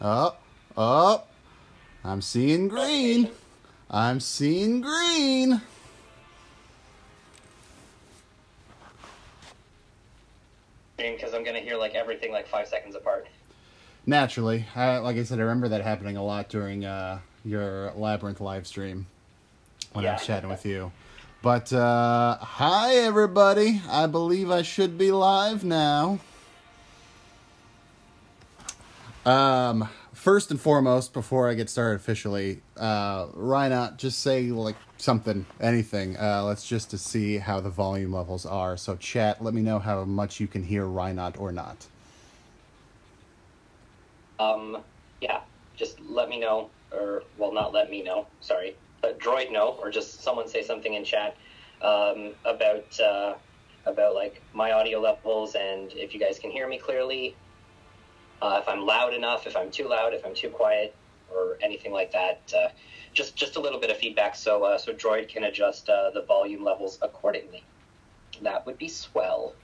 Oh, oh, I'm seeing green. I'm seeing green. Because I'm going to hear like everything like 5 seconds apart. Naturally. Like I said, I remember that happening a lot during your Labyrinth live stream when I was chatting with you. But, hi everybody. I believe I should be live now. First and foremost, before I get started officially, Rhina, just say like something, anything. Let's just to see how the volume levels are. So chat, let me know how much you can hear Rhina or not. Yeah, just let me know, or, well, not let me know, sorry, but Droid know, or just someone say something in chat, about, like, my audio levels, and if you guys can hear me clearly, if I'm loud enough, if I'm too loud, if I'm too quiet, or anything like that, just a little bit of feedback, so Droid can adjust, the volume levels accordingly. That would be swell.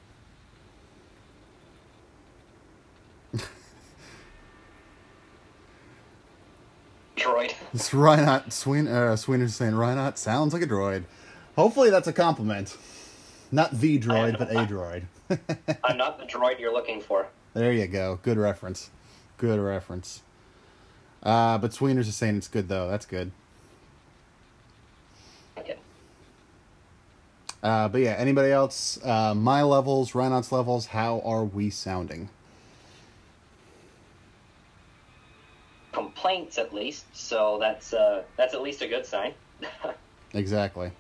Droid. It's Rhina, Sweener's saying Rhina sounds like a droid. Hopefully that's a compliment. Not the droid, but a droid. I'm not the droid you're looking for. There you go. Good reference. Good reference. But Sweener's is saying it's good, though. That's good. Okay. But yeah, anybody else? My levels, Rhino's levels, how are we sounding? Complaints, at least, so that's at least a good sign. Exactly.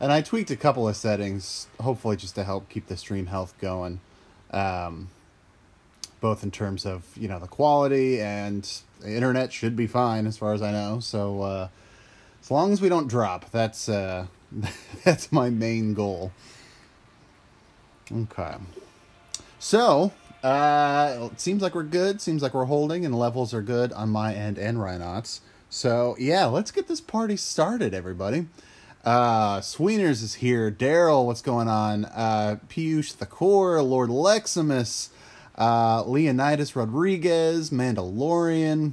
And I tweaked a couple of settings, hopefully just to help keep the stream health going. Both in terms of, the quality, and the internet should be fine as far as I know. So, as long as we don't drop, that's that's my main goal. Okay. So, it seems like we're good. Seems like we're holding, and the levels are good on my end and Rhino's. So, yeah, let's get this party started, everybody. Sweeners is here. Daryl, what's going on? Piyush Thakor, Lord Leximus, Leonidas Rodriguez, Mandalorian.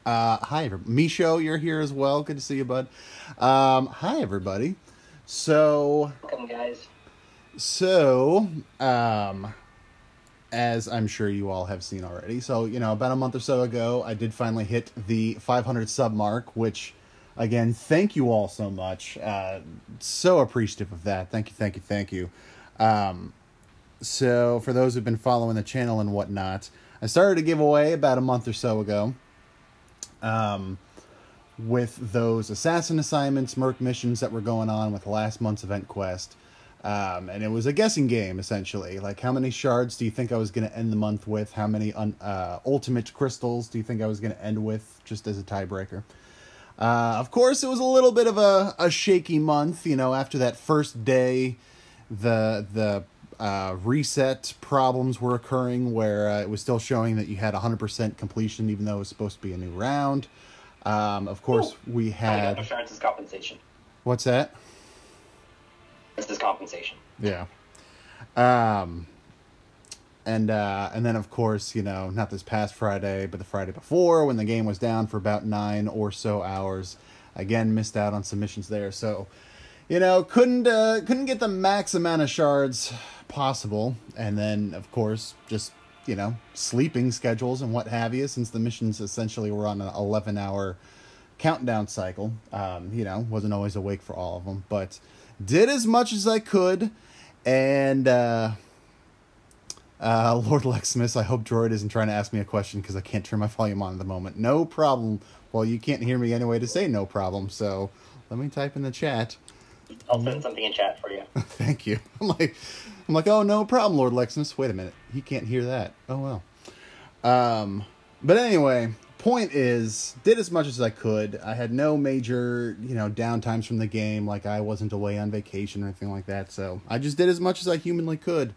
Hi, Misho, you're here as well. Good to see you, bud. Hi, everybody. So, Welcome, guys. So, as I'm sure you all have seen already. So, about a month or so ago, I did finally hit the 500 sub mark, which, again, thank you all so much. So appreciative of that. Thank you. So, for those who've been following the channel and whatnot, I started a giveaway about a month or so ago. With those assassin assignments, merc missions that were going on with last month's event quest. And it was a guessing game, essentially. Like, how many shards do you think I was going to end the month with? How many ultimate crystals do you think I was going to end with, just as a tiebreaker? Of course, it was a little bit of a shaky month. After that first day, the reset problems were occurring, where it was still showing that you had 100% completion, even though it was supposed to be a new round. Of course, we had... Insurance is compensation. What's that? This is compensation. Yeah. And then, of course, not this past Friday, but the Friday before, when the game was down for about 9 or so hours. Again, missed out on submissions there. So, couldn't get the max amount of shards possible. And then, of course, just, sleeping schedules and what have you, since the missions essentially were on an 11-hour countdown cycle. Wasn't always awake for all of them, but did as much as I could. And Lord Leximus, I hope Droid isn't trying to ask me a question, because I can't turn my volume on at the moment. No problem. Well, you can't hear me anyway to say no problem, so let me type in the chat. I'll send something in chat for you. Thank you. I'm like, oh, no problem, Lord Leximus. Wait a minute. He can't hear that. Oh, well. But anyway, point is, did as much as I could. I had no major, downtimes from the game. Like, I wasn't away on vacation or anything like that. So I just did as much as I humanly could.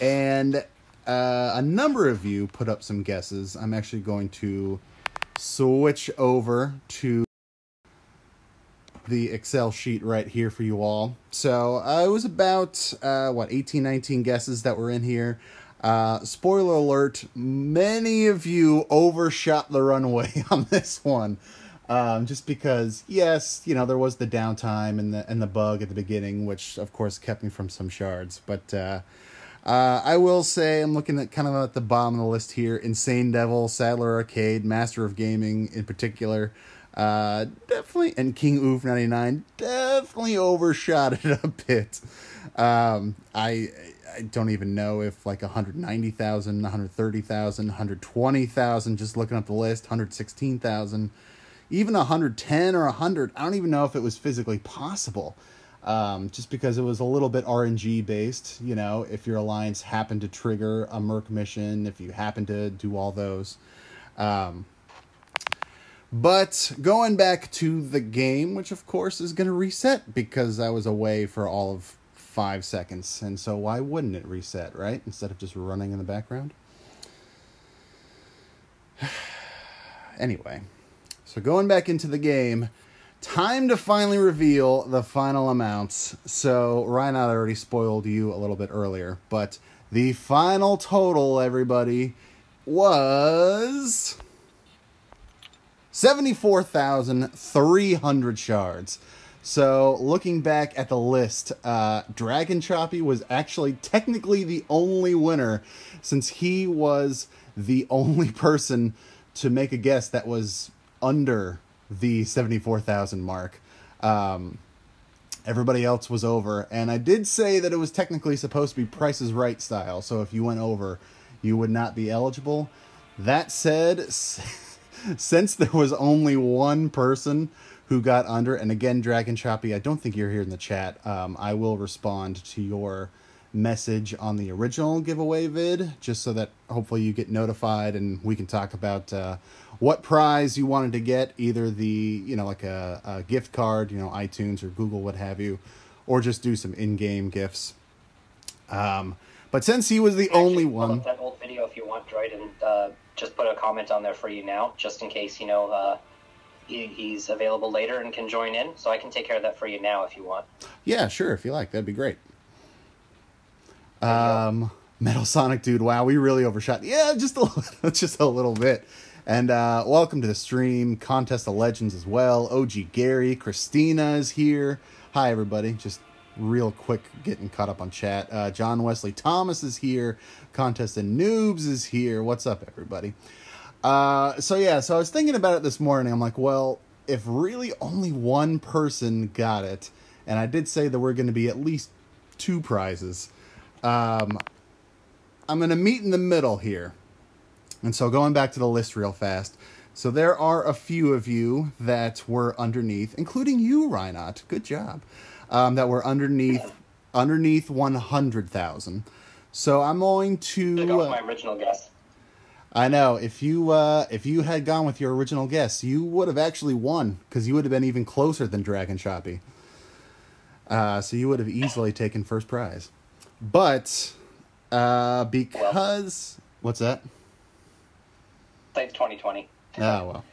And a number of you put up some guesses. I'm actually going to switch over to the Excel sheet right here for you all. So it was about, 18, 19 guesses that were in here. Spoiler alert, many of you overshot the runway on this one. Just because, yes, you know, there was the downtime and the bug at the beginning, which of course kept me from some shards. But I will say, I'm looking at kind of at the bottom of the list here: Insane Devil, Sadler Arcade, Master of Gaming in particular, definitely, and King Oof 99 definitely overshot it a bit. I don't even know if like 190,000, 130,000, 120,000, just looking up the list, 116,000. Even 110 or 100, I don't even know if it was physically possible. Just because it was a little bit RNG based, you know, if your alliance happened to trigger a Merc mission, if you happen to do all those. But going back to the game, which of course is going to reset because I was away for all of 5 seconds. And so why wouldn't it reset, right? Instead of just running in the background. Anyway. So going back into the game, time to finally reveal the final amounts. So Ryan, I already spoiled you a little bit earlier, but the final total, everybody, was 74,300 shards. So looking back at the list, Dragon Choppy was actually technically the only winner, since he was the only person to make a guess that was under the 74,000 mark. Everybody else was over, and I did say that it was technically supposed to be Price is Right style, so if you went over, you would not be eligible. That said, since there was only one person who got under, and again, Dragon Choppy, I don't think you're here in the chat. I will respond to your message on the original giveaway vid, just so that hopefully you get notified and we can talk about what prize you wanted to get, either the, you know, like a gift card, you know, iTunes or Google, what have you, or just do some in-game gifts. But since he was the only one, pull up that old video if you want, Droid, and just put a comment on there for you now, just in case, you know, he's available later and can join in, so I can take care of that for you now if you want. Yeah, sure, if you like, that'd be great. Metal Sonic Dude, wow, we really overshot. Yeah, just a little bit. And welcome to the stream, Contest of Legends as well. OG Gary, Christina is here. Hi, everybody. Just real quick getting caught up on chat. John Wesley Thomas is here. Contest of Noobs is here. What's up, everybody? So I was thinking about it this morning. I'm like, well, if really only one person got it, and I did say there were going to be at least 2 prizes, I'm going to meet in the middle here. And so going back to the list real fast. So there are a few of you that were underneath, including you, Reinot. Good job. That were underneath 100,000. So I'm going to... Took off my original guess. I know. If you had gone with your original guess, you would have actually won, because you would have been even closer than Dragon Choppy. So you would have easily taken first prize. But because... What's that? It's 2020. Oh,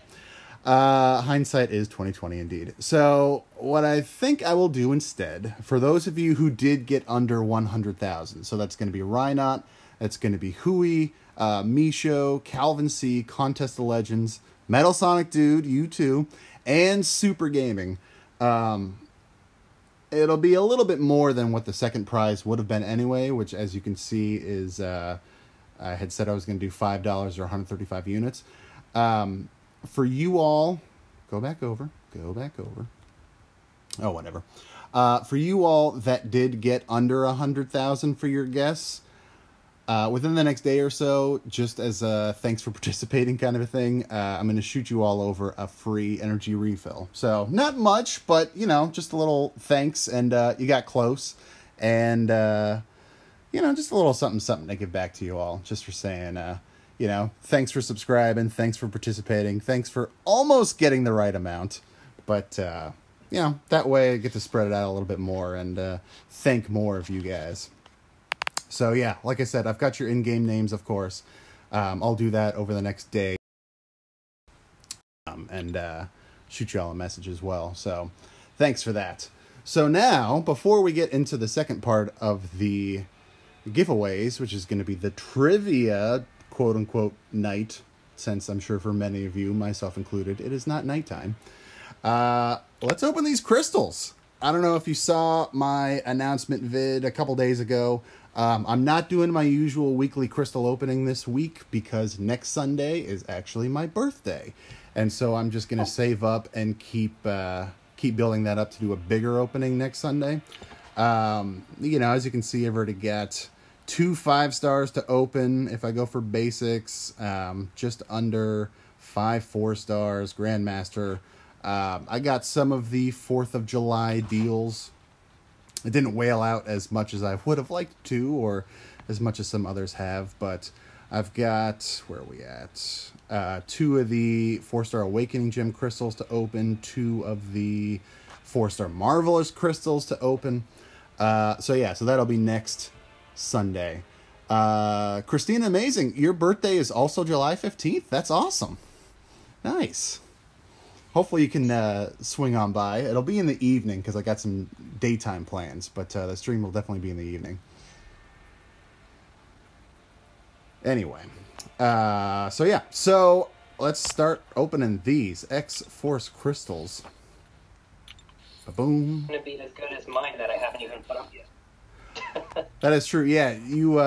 well. Hindsight is 2020 indeed. So what I think I will do instead, for those of you who did get under 100,000, so that's going to be Reinot, that's going to be Hui, Misho, Calvin C, Contest of Legends, Metal Sonic Dude, you too, and Super Gaming. It'll be a little bit more than what the second prize would have been anyway, which, as you can see, is I had said I was going to do $5 or 135 units. For you all, go back over. Oh, whatever. For you all that did get under 100,000 for your guess, within the next day or so, just as a thanks for participating kind of a thing, I'm going to shoot you all over a free energy refill. So not much, but, you know, just a little thanks, and you got close, and, you know, just a little something to give back to you all, just for saying, you know, thanks for subscribing, thanks for participating, thanks for almost getting the right amount, but, you know, that way I get to spread it out a little bit more and thank more of you guys. So, yeah, like I said, I've got your in-game names, of course. I'll do that over the next day and shoot you all a message as well. So, thanks for that. So now, before we get into the second part of the giveaways, which is going to be the trivia, quote-unquote, night, since I'm sure for many of you, myself included, it is not nighttime. Let's open these crystals. I don't know if you saw my announcement vid a couple days ago. I'm not doing my usual weekly crystal opening this week because next Sunday is actually my birthday. And so I'm just going to save up and keep building that up to do a bigger opening next Sunday. You know, as you can see, I've already got 2 5-stars to open. If I go for basics, just under 5 4-stars, Grandmaster. I got some of the 4th of July deals. It didn't whale out as much as I would have liked to, or as much as some others have, but I've got, where are we at? 2 of the 4-star Awakening Gem crystals to open, 2 of the 4-star Marvelous crystals to open. So that'll be next Sunday. Christina, amazing. Your birthday is also July 15th. That's awesome. Nice. Hopefully you can swing on by. It'll be in the evening because I got some daytime plans, but the stream will definitely be in the evening. Anyway, so let's start opening these X-Force crystals. Boom. It's going to be as good as mine that I haven't even put up yet. That is true. Yeah, you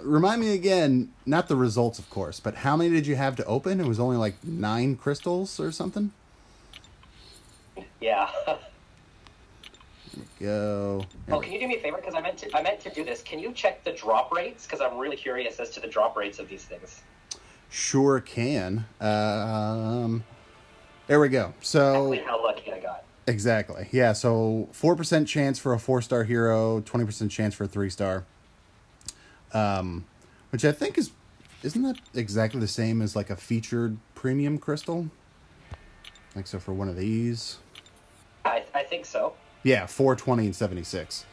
remind me again, not the results, of course, but how many did you have to open? It was only like 9 crystals or something? Yeah. There we go. Can you do me a favor? Because I meant to do this. Can you check the drop rates? Because I'm really curious as to the drop rates of these things. Sure can. There we go. So exactly how lucky I got. Exactly. Yeah, so 4% chance for a 4-star hero, 20% chance for a 3-star. Which I think isn't that exactly the same as like a featured premium crystal? Like so for one of these. I think so. Yeah, 420 and 76.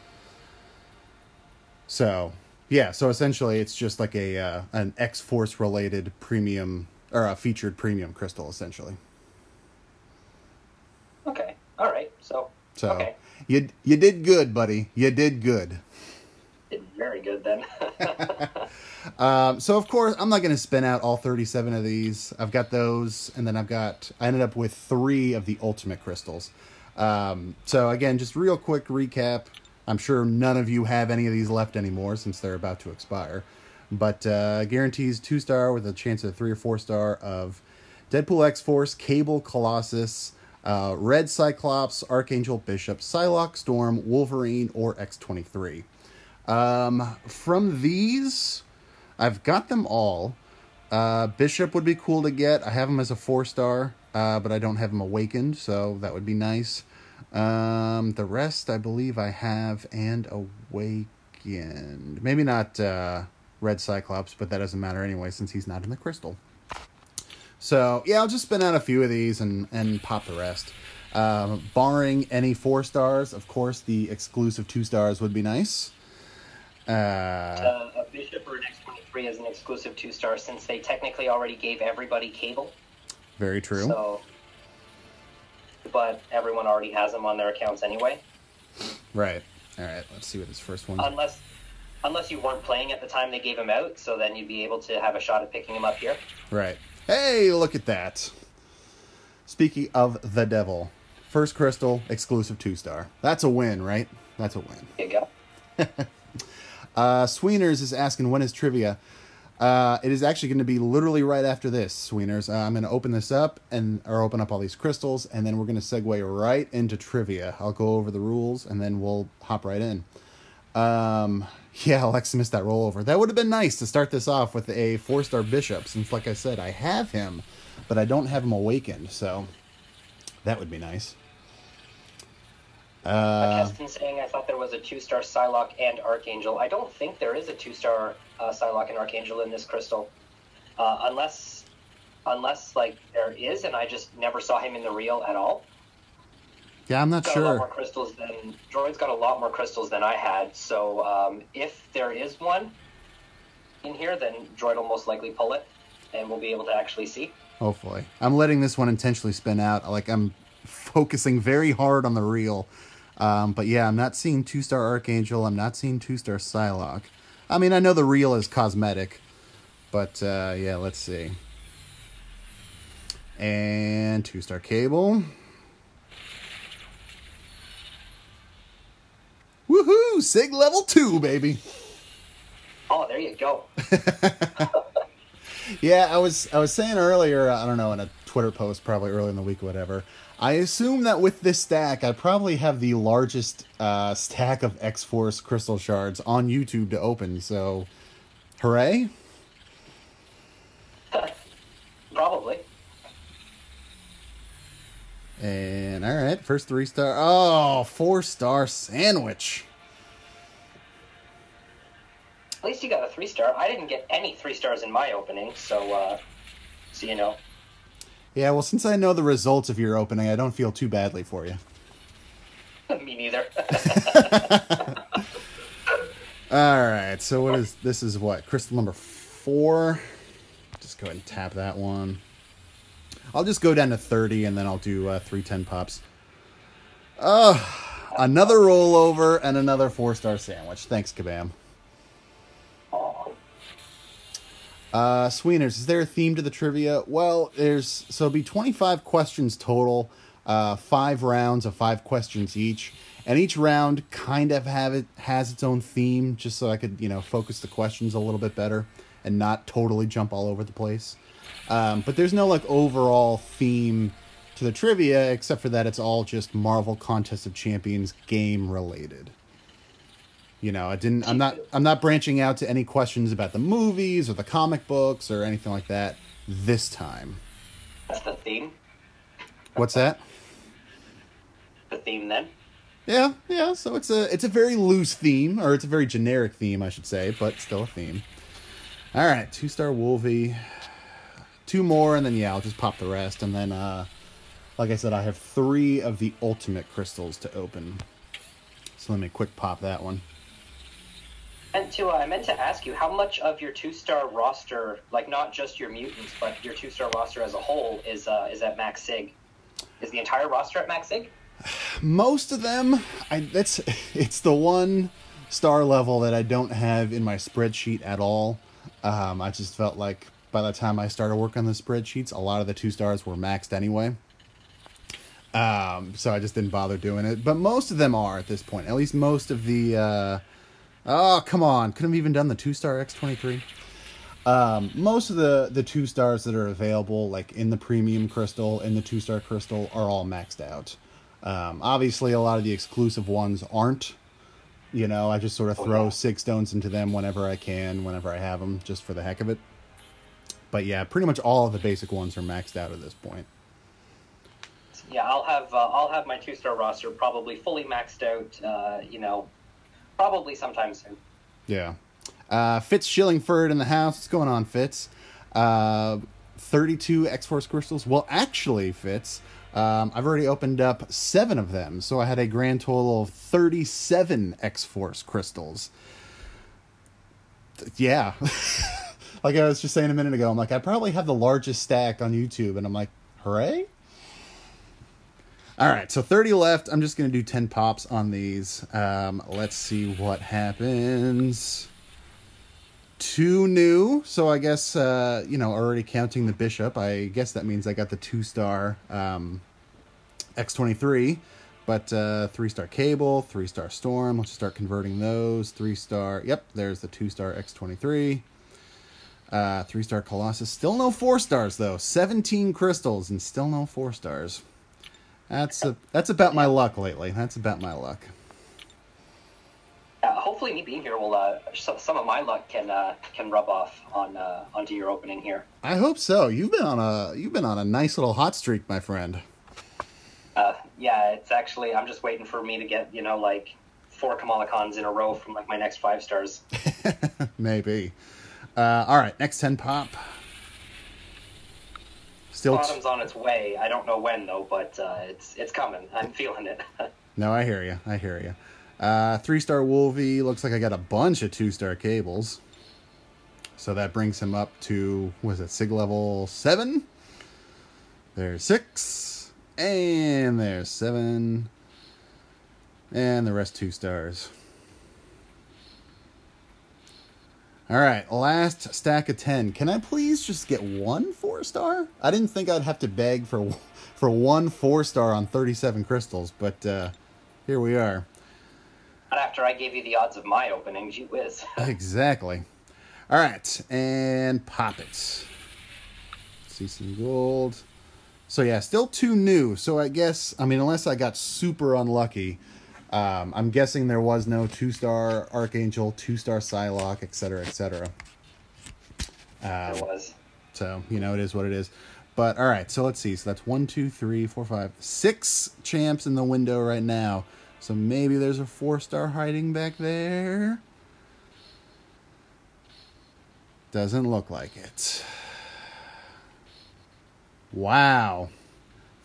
So, yeah, so essentially it's just like an X-Force related premium, or a featured premium crystal, essentially. Okay, all right, so okay. You did good, buddy. You did good. Did very good then. So, of course, I'm not going to spin out all 37 of these. I've got those, and then I ended up with 3 of the ultimate crystals. So, again, just real quick recap. I'm sure none of you have any of these left anymore since they're about to expire. But guarantees 2-star with a chance of 3 or 4-star of Deadpool X-Force, Cable Colossus, Red Cyclops, Archangel Bishop, Psylocke, Storm, Wolverine, or X-23. From these, I've got them all. Bishop would be cool to get. I have him as a 4-star, but I don't have him awakened, so that would be nice. The rest, I believe I have and awakened. Maybe not Red Cyclops, but that doesn't matter anyway since he's not in the crystal. So, yeah, I'll just spin out a few of these and pop the rest. Barring any 4-stars, of course, the exclusive 2-stars would be nice. A Bishop or an X-23 is an exclusive 2-star since they technically already gave everybody Cable. Very true. So, but everyone already has them on their accounts anyway. Right. All right, let's see what this first one... Unless you weren't playing at the time they gave them out, so then you'd be able to have a shot at picking them up here. Right. Hey, look at that. Speaking of the devil, first crystal, exclusive 2-star. That's a win, right? That's a win. There you go. Sweeners is asking, when is trivia? It is actually going to be literally right after this, Sweeners. I'm going to open this up, or open up all these crystals, and then we're going to segue right into trivia. I'll go over the rules, and then we'll hop right in. Yeah, Alexa missed that rollover. That would have been nice to start this off with a 4-star Bishop, since, like I said, I have him, but I don't have him awakened, so that would be nice. Keston saying I thought there was a 2-star Psylocke and Archangel. I don't think there is a 2-star Psylocke and Archangel in this crystal, unless like there is, and I just never saw him in the real at all. Yeah, I'm not sure. Droid's got a lot more crystals than I had, so if there is one in here, then Droid will most likely pull it, and we'll be able to actually see. Hopefully. I'm letting this one intentionally spin out. Like, I'm focusing very hard on the reel. But yeah, I'm not seeing 2-star Archangel. I'm not seeing 2-star Psylocke. I mean, I know the reel is cosmetic, but yeah, let's see. And 2-star Cable. Woohoo! Sig level 2, baby. Oh, there you go. Yeah, I was saying earlier, I don't know, in a Twitter post probably early in the week or whatever, I assume that with this stack, I probably have the largest stack of X-Force crystal shards on YouTube to open, so hooray. Probably. And all right, first 3-star. Oh, 4-star sandwich. At least you got a 3-star. I didn't get any 3-stars in my opening, so you know. Yeah, well, since I know the results of your opening, I don't feel too badly for you. Me neither. All right, so this is what? Crystal number 4. Just go ahead and tap that one. I'll just go down to 30, and then I'll do 3 10 pops. Another rollover and another 4-star sandwich. Thanks, Kabam. Sweeners, is there a theme to the trivia? Well, it'll be 25 questions total, 5 rounds of 5 questions each, and each round kind of has its own theme, just so I could, focus the questions a little bit better and not totally jump all over the place. But there's no overall theme to the trivia, except for that it's all just Marvel Contest of Champions game related. I'm not branching out to any questions about the movies or the comic books or anything like that this time. That's the theme. What's that? The theme then? Yeah. So it's a very loose theme, or it's a very generic theme, I should say, but still a theme. All right, 2-star Wolvie. 2 more, and then I'll just pop the rest, and then like I said, I have 3 of the ultimate crystals to open. So let me quick pop that one. And I meant to ask you, how much of your 2-star roster, not just your mutants, but your 2-star roster as a whole, is at max sig? Is the entire roster at max sig? Most of them. It's the 1-star level that I don't have in my spreadsheet at all. I just felt like by the time I started working on the spreadsheets, a lot of the 2-stars were maxed anyway. So I just didn't bother doing it. But most of them are at this point. At least most of the... oh, come on. Couldn't have even done the 2-star X23. Most of the 2-stars that are available, in the premium crystal, in the 2-star crystal, are all maxed out. Obviously, a lot of the exclusive ones aren't. I just sort of throw 6 stones into them whenever I can, whenever I have them, just for the heck of it. But yeah, pretty much all of the basic ones are maxed out at this point. Yeah, I'll have my 2-star roster probably fully maxed out, probably sometime soon. Yeah. Fitz Schillingford in the house. What's going on, Fitz? 32 X-Force crystals. Well, actually, Fitz, I've already opened up 7 of them, so I had a grand total of 37 X-Force crystals. Yeah. Like I was just saying a minute ago, I'm like, I probably have the largest stack on YouTube, and I'm like, hooray? All right, so 30 left. I'm just going to do 10 pops on these. Let's see what happens. 2 new, so I guess, already counting the Bishop, I guess that means I got the 2-star X23, but 3-star Cable, 3-star Storm. Let's start converting those. 3-star, yep, there's the 2-star X23. 3-star Colossus. Still no 4-stars, though. 17 crystals and still no 4-stars. That's about my luck lately. That's about my luck. Hopefully, me being here will some of my luck can rub off onto your opening here. I hope so. You've been on a nice little hot streak, my friend. Yeah, it's actually, I'm just waiting for me to get 4 Kamala Khans in a row from my next 5 stars. Maybe. All right, next 10 pop. Still Bottom's on its way. I don't know when though, but it's coming. I'm feeling it. No, I hear you. 3-star Wolvie. Looks like I got a bunch of 2-star Cables. So that brings him up to, Sig level 7? There's 6. And there's 7. And the rest 2 stars. All right, last stack of 10. Can I please just get 1 4-star? I didn't think I'd have to beg for 1 4-star on 37 crystals, but here we are. Not after I gave you the odds of my opening, gee whiz. Exactly. All right, and pop it. See some gold. So yeah, still 2 new. So I guess, I mean, unless I got super unlucky, I'm guessing there was no 2-star Archangel, 2-star Psylocke, etc., etc. There was. So, you know, it is what it is. But, all right, so let's see. So that's 1, 2, 3, 4, 5, 6 champs in the window right now. So maybe there's a 4-star hiding back there. Doesn't look like it. Wow.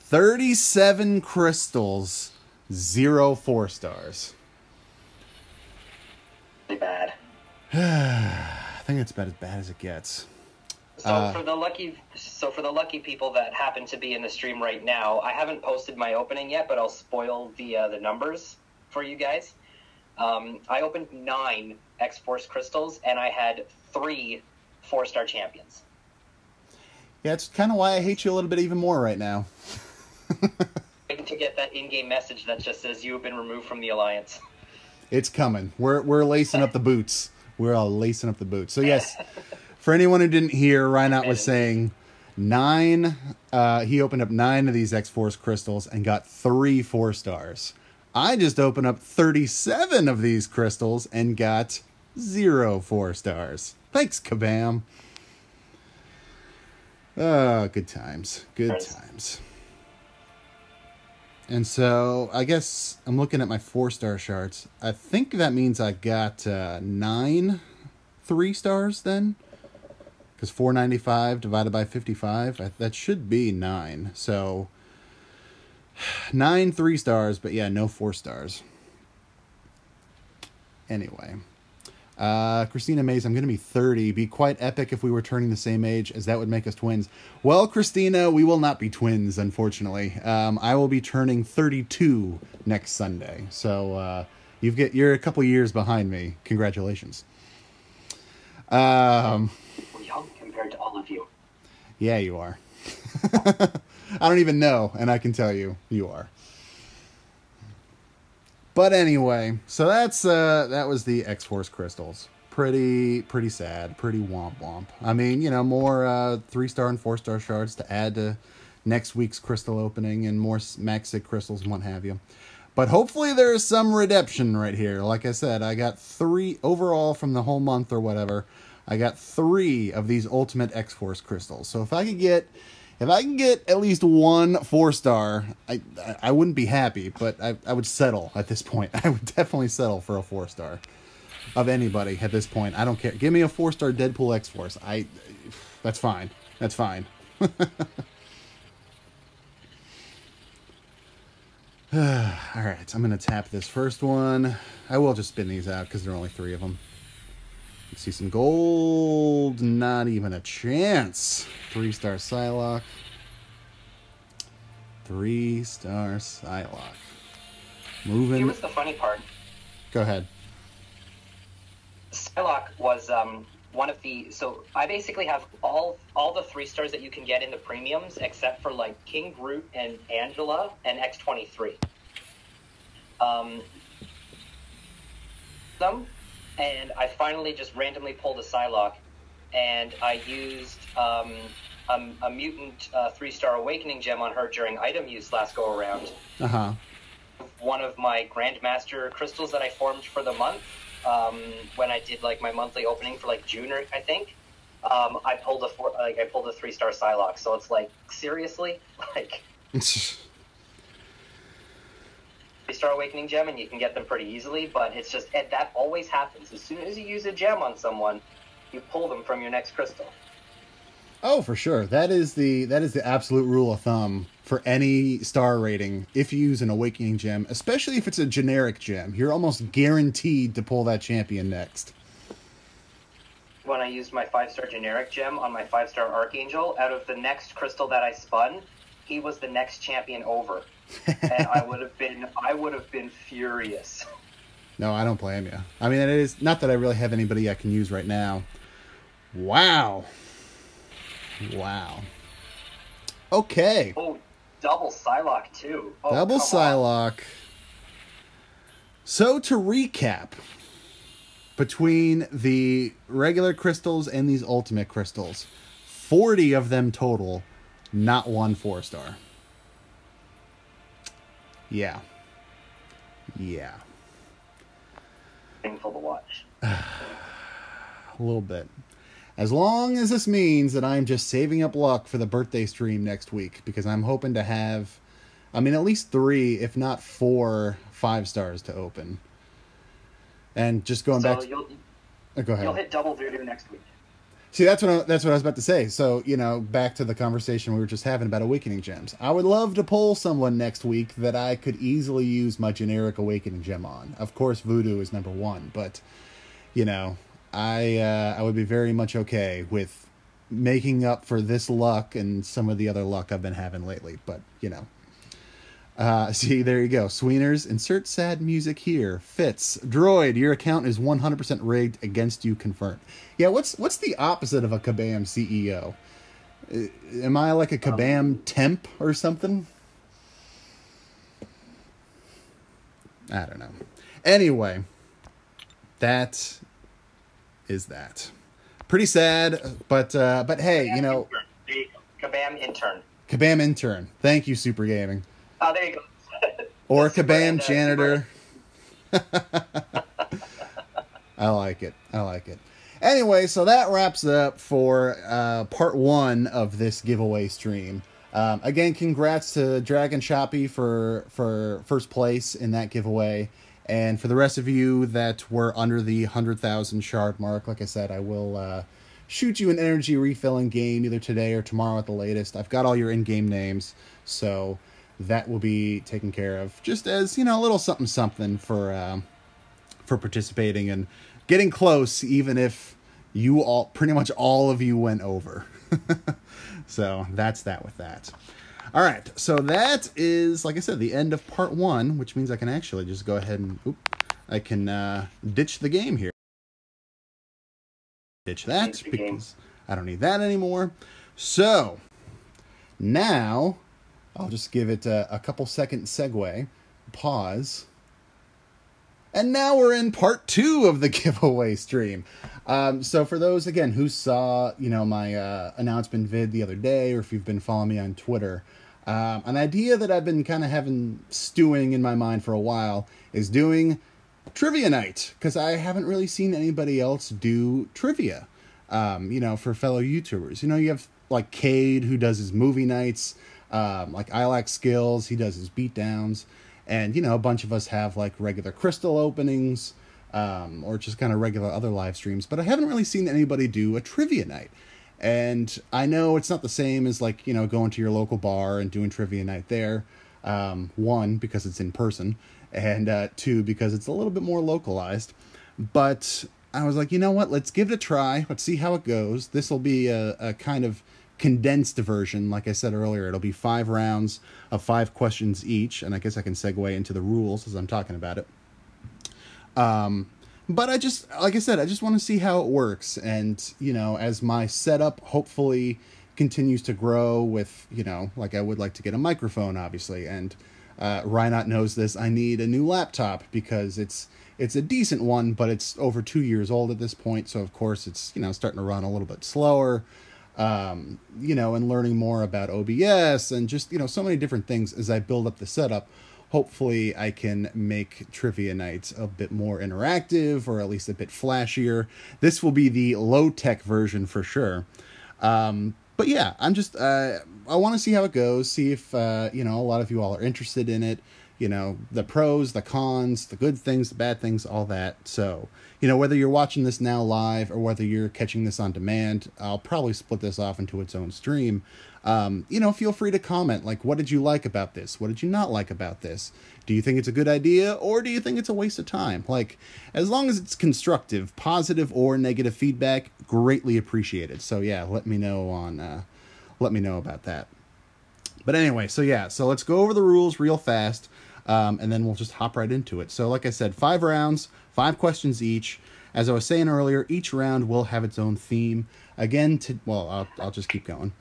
37 crystals, 0 4-stars. Really bad. I think it's about as bad as it gets. So for the lucky people that happen to be in the stream right now, I haven't posted my opening yet, but I'll spoil the numbers for you guys. I opened 9 X-Force crystals, and I had 3 4-star champions. Yeah, it's kind of why I hate you a little bit even more right now. Waiting to get that in-game message that just says you have been removed from the Alliance. It's coming. We're lacing up the boots. We're all lacing up the boots. So yes, for anyone who didn't hear, Reinhardt was saying 9. He opened up 9 of these X-Force crystals and got 3 4-stars. I just opened up 37 of these crystals and got 0 4-stars. Thanks, Kabam. Good times. Good times. And so, I guess I'm looking at my 4-star shards. I think that means I got 9 3-stars then. Because 495 divided by 55, that should be 9. So, 9 3-stars, but yeah, no 4-stars. Anyway. Christina Mays, I'm going to be 30. Be quite epic if we were turning the same age, as that would make us twins. Well, Christina, we will not be twins, unfortunately. I will be turning 32 next Sunday. So you're a couple years behind me. Congratulations. We're young compared to all of you. Yeah, you are. I don't even know, and I can tell you, you are. But anyway, so that was the X-Force crystals. Pretty sad, pretty womp womp. I mean, you know, more 3-star and 4-star shards to add to next week's crystal opening and more Max Sig crystals and what have you. But hopefully there's some redemption right here. Like I said, I got 3 overall from the whole month or whatever. I got 3 of these ultimate X-Force crystals. So if I can get at least 1 4-star, I wouldn't be happy, but I would settle at this point. I would definitely settle for a 4-star of anybody at this point. I don't care. Give me a 4-star Deadpool X-Force. That's fine. That's fine. All right, I'm going to tap this first one. I will just spin these out because there are only 3 of them. Let's see some gold. Not even a chance. 3-star Psylocke. 3-star Psylocke. Moving. Here was the funny part. Go ahead. Psylocke was one of the... So I basically have all the 3-stars that you can get in the premiums, except for like King Groot and Angela and X-23. And I finally just randomly pulled a Psylocke, and I used a mutant 3-star awakening gem on her during item use last go around. Uh-huh. One of my Grandmaster crystals that I formed for the month, when I did like my monthly opening for like June, I think. I pulled a 3-star Psylocke. So it's like, seriously, like 3-star awakening gem, and you can get them pretty easily. But it's just that always happens. As soon as you use a gem on someone, you pull them from your next crystal. Oh, for sure. That is the absolute rule of thumb for any star rating. If you use an awakening gem, especially if it's a generic gem, you're almost guaranteed to pull that champion next. When I used my 5-star generic gem on my 5-star Archangel, out of the next crystal that I spun, he was the next champion over. and I would have been furious. No, I don't blame you. I mean, it is not that I really have anybody I can use right now. Wow. Okay. Oh, double Psylocke too. Oh, double Psylocke. So to recap, between the regular crystals and these ultimate crystals, 40 of them total, not one 4-star. Yeah. Painful to watch. A little bit. As long as this means that I'm just saving up luck for the birthday stream next week, because I'm hoping to have, at least 3, if not 4, 5-stars to open. And just going back to... go ahead. You'll hit double voodoo next week. See, that's what I was about to say. So, back to the conversation we were just having about Awakening Gems. I would love to pull someone next week that I could easily use my generic Awakening Gem on. Of course, voodoo is number 1, but, I would be very much okay with making up for this luck and some of the other luck I've been having lately. But, see, there you go. Sweeners, insert sad music here. Fitz, Droid, your account is 100% rigged against you, confirmed. Yeah, what's the opposite of a Kabam CEO? Am I like a Kabam temp or something? I don't know. Anyway, that is that. Pretty sad, but hey, Kabam intern. Kabam intern. Thank you, Super Gaming. Oh, there you go. Or Kabam janitor. I like it. Anyway, so that wraps it up for part 1 of this giveaway stream. Again, congrats to Dragon Shoppy for first place in that giveaway. And for the rest of you that were under the 100,000 shard mark, like I said, I will shoot you an energy refilling game either today or tomorrow at the latest. I've got all your in-game names, so that will be taken care of. Just as, a little something for participating and getting close, even if pretty much all of you went over. So that's that with that. All right, so that is, like I said, the end of part 1, which means I can actually just go ahead and ditch the game here. Ditch that because I don't need that anymore. So now I'll just give it a couple second segue, pause. And now we're in part 2 of the giveaway stream. So for those, again, who saw, my announcement vid the other day, or if you've been following me on Twitter, an idea that I've been kind of stewing in my mind for a while is doing trivia night, because I haven't really seen anybody else do trivia, for fellow YouTubers. You have, like, Cade, who does his movie nights, like I Lack Skills, he does his beatdowns, and, a bunch of us have, like, regular crystal openings, or just kind of regular other live streams, but I haven't really seen anybody do a trivia night. And I know it's not the same as, like, going to your local bar and doing trivia night there. 1, because it's in person, and 2, because it's a little bit more localized. But I was like, you know what, let's give it a try. Let's see how it goes. This will be a kind of condensed version. Like I said earlier, it'll be 5 rounds of 5 questions each, and I guess I can segue into the rules as I'm talking about it. But like I said, I just want to see how it works. And, as my setup hopefully continues to grow with, like I would like to get a microphone, obviously. And, Reinot knows this. I need a new laptop because it's a decent one, but it's over 2 years old at this point. So of course it's, starting to run a little bit slower, and learning more about OBS and just, so many different things as I build up the setup. Hopefully I can make trivia nights a bit more interactive, or at least a bit flashier. This will be the low-tech version for sure. But yeah, I'm just, I want to see how it goes, see if, a lot of you all are interested in it. The pros, the cons, the good things, the bad things, all that. So, whether you're watching this now live or whether you're catching this on demand, I'll probably split this off into its own stream. Feel free to comment, like, what did you like about this? What did you not like about this? Do you think it's a good idea, or do you think it's a waste of time? Like, as long as it's constructive, positive or negative feedback, greatly appreciated. So yeah, let me know about that. But anyway, so yeah, so let's go over the rules real fast, and then we'll just hop right into it. So like I said, 5 rounds, 5 questions each. As I was saying earlier, each round will have its own theme. Again, I'll just keep going.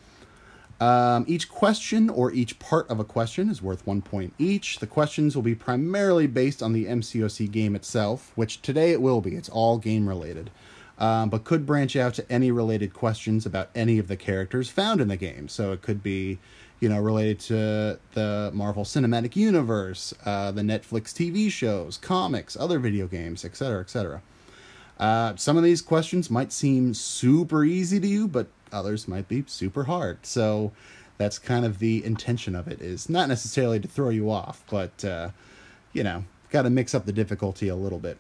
Each question or each part of a question is worth 1 point each. The questions will be primarily based on the MCOC game itself, which today it will be. It's all game related. But could branch out to any related questions about any of the characters found in the game. So it could be, related to the Marvel Cinematic Universe, the Netflix TV shows, comics, other video games, etc., etc. Some of these questions might seem super easy to you, but others might be super hard. So that's kind of the intention of it, is not necessarily to throw you off, but, got to mix up the difficulty a little bit.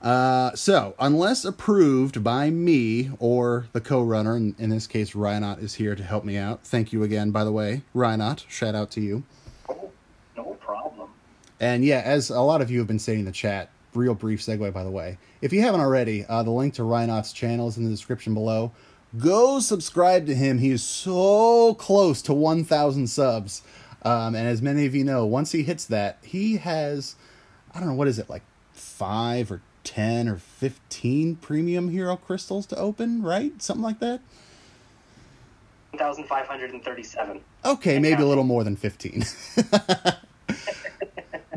So, unless approved by me or the co-runner, in this case, Reinot is here to help me out. Thank you again, by the way, Reinot. Shout out to you. Oh, no problem. And yeah, as a lot of you have been saying in the chat, real brief segue, by the way. If you haven't already, the link to Reinot's channel is in the description below. Go subscribe to him. He is so close to 1,000 subs. And as many of you know, once he hits that, he has, I don't know, what is it, like 5 or 10 or 15 premium hero crystals to open, right? Something like that? 1,537. Okay, maybe a little more than 15.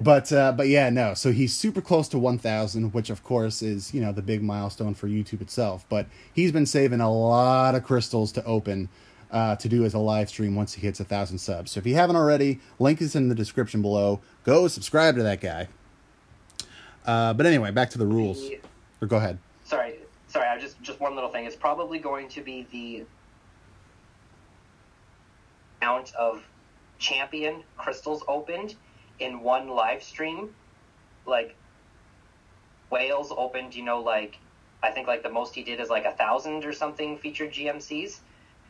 But yeah, no. So he's super close to 1,000, which of course is, the big milestone for YouTube itself. But he's been saving a lot of crystals to open to do as a live stream once he hits 1,000 subs. So if you haven't already, link is in the description below. Go subscribe to that guy. But anyway, back to the rules. Or go ahead. Sorry. I just one little thing. It's probably going to be the amount of champion crystals opened in one live stream. Like Wales opened, I think the most he did is 1,000 or something featured GMCs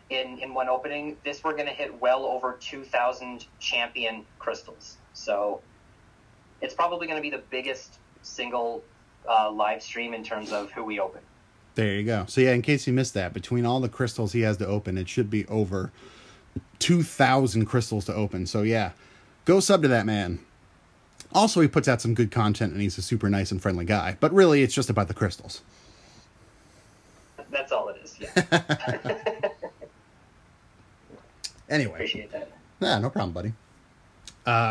in one opening. This, we're going to hit well over 2,000 champion crystals. So it's probably going to be the biggest single live stream in terms of who we open. There you go. So yeah, in case you missed that, between all the crystals he has to open, it should be over 2,000 crystals to open. So yeah, go sub to that man. Also, he puts out some good content, and he's a super nice and friendly guy. But really, it's just about the crystals. That's all it is, yeah. Anyway. Appreciate that. Yeah, no problem, buddy.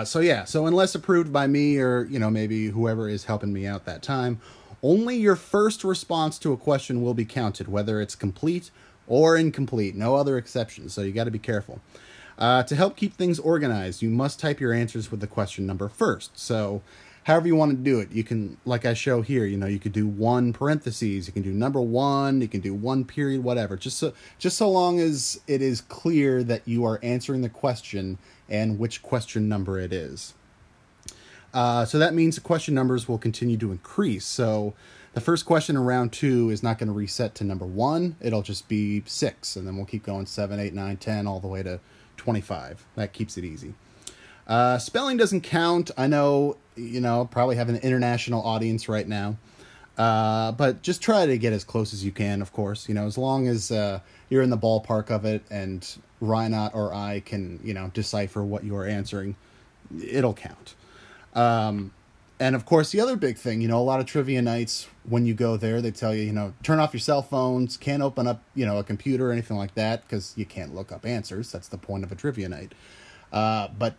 So unless approved by me or, maybe whoever is helping me out that time, only your first response to a question will be counted, whether it's complete or incomplete. No other exceptions, so you got to be careful. To help keep things organized, you must type your answers with the question number first. So however you want to do it, you can, like I show here, you could do 1 parentheses, you can do number 1, you can do 1 period, whatever. Just so long as it is clear that you are answering the question and which question number it is. So that means the question numbers will continue to increase. So the first question in round 2 is not going to reset to number 1. It'll just be 6, and then we'll keep going 7, 8, 9, 10, all the way to 25. That keeps it easy. Spelling doesn't count. I know, probably have an international audience right now. But just try to get as close as you can, of course. As long as you're in the ballpark of it and Reinot or I can, decipher what you're answering, it'll count. And of course, the other big thing, a lot of trivia nights, when you go there, they tell you, turn off your cell phones, can't open up, a computer or anything like that, because you can't look up answers. That's the point of a trivia night. But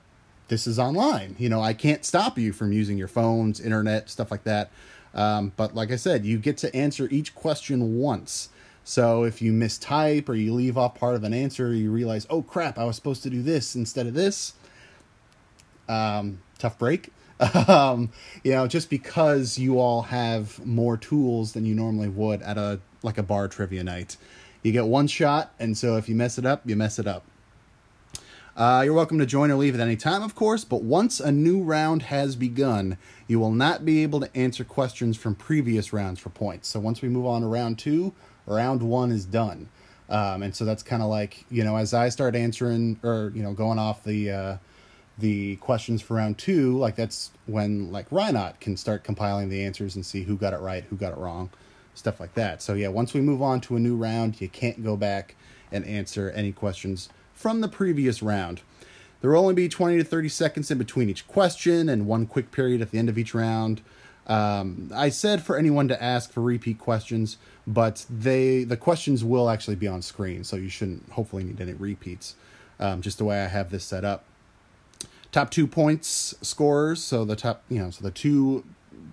this is online. I can't stop you from using your phones, internet, stuff like that. But like I said, you get to answer each question once. So if you mistype or you leave off part of an answer, or you realize, oh crap, I was supposed to do this instead of this. Tough break. Just because you all have more tools than you normally would at a bar trivia night. You get one shot, and so if you mess it up, you mess it up. You're welcome to join or leave at any time, of course, but once a new round has begun, you will not be able to answer questions from previous rounds for points. So once we move on to round 2, round 1 is done. And so that's kind of like, as I start answering or, going off the questions for round 2, that's when Reinot can start compiling the answers and see who got it right, who got it wrong, stuff like that. So yeah, once we move on to a new round, you can't go back and answer any questions from the previous round. There will only be 20 to 30 seconds in between each question and one quick period at the end of each round. I said for anyone to ask for repeat questions, but the questions will actually be on screen, so you shouldn't hopefully need any repeats, just the way I have this set up. Top 2 points scorers, so the the 2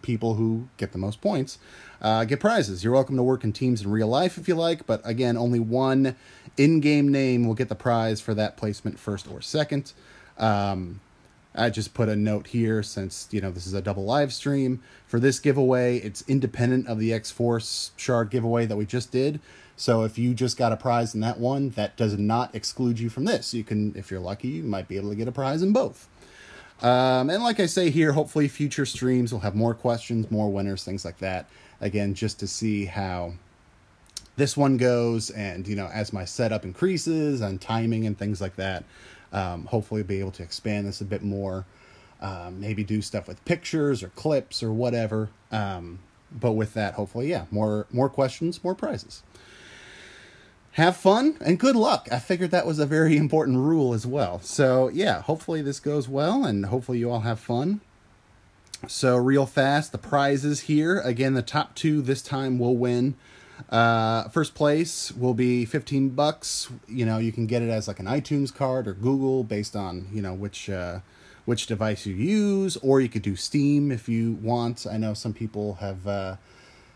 people who get the most points get prizes. You're welcome to work in teams in real life if you like, but again, only one in-game name will get the prize for that placement, first or second. I just put a note here since, this is a double live stream. For this giveaway, it's independent of the X-Force shard giveaway that we just did. So if you just got a prize in that one, that does not exclude you from this. You can, if you're lucky, you might be able to get a prize in both. And like I say here, hopefully future streams will have more questions, more winners, things like that. Again, just to see how this one goes, and as my setup increases and timing and things like that, hopefully be able to expand this a bit more, maybe do stuff with pictures or clips or whatever, but with that, hopefully, more questions, more prizes. Have fun and good luck. I figured that was a very important rule as well. So hopefully this goes well, and hopefully you all have fun. So real fast, the prizes here, again, the top 2 this time will win. First place will be $15. You can get it as like an iTunes card or Google based on, which device you use, or you could do Steam if you want. I know some people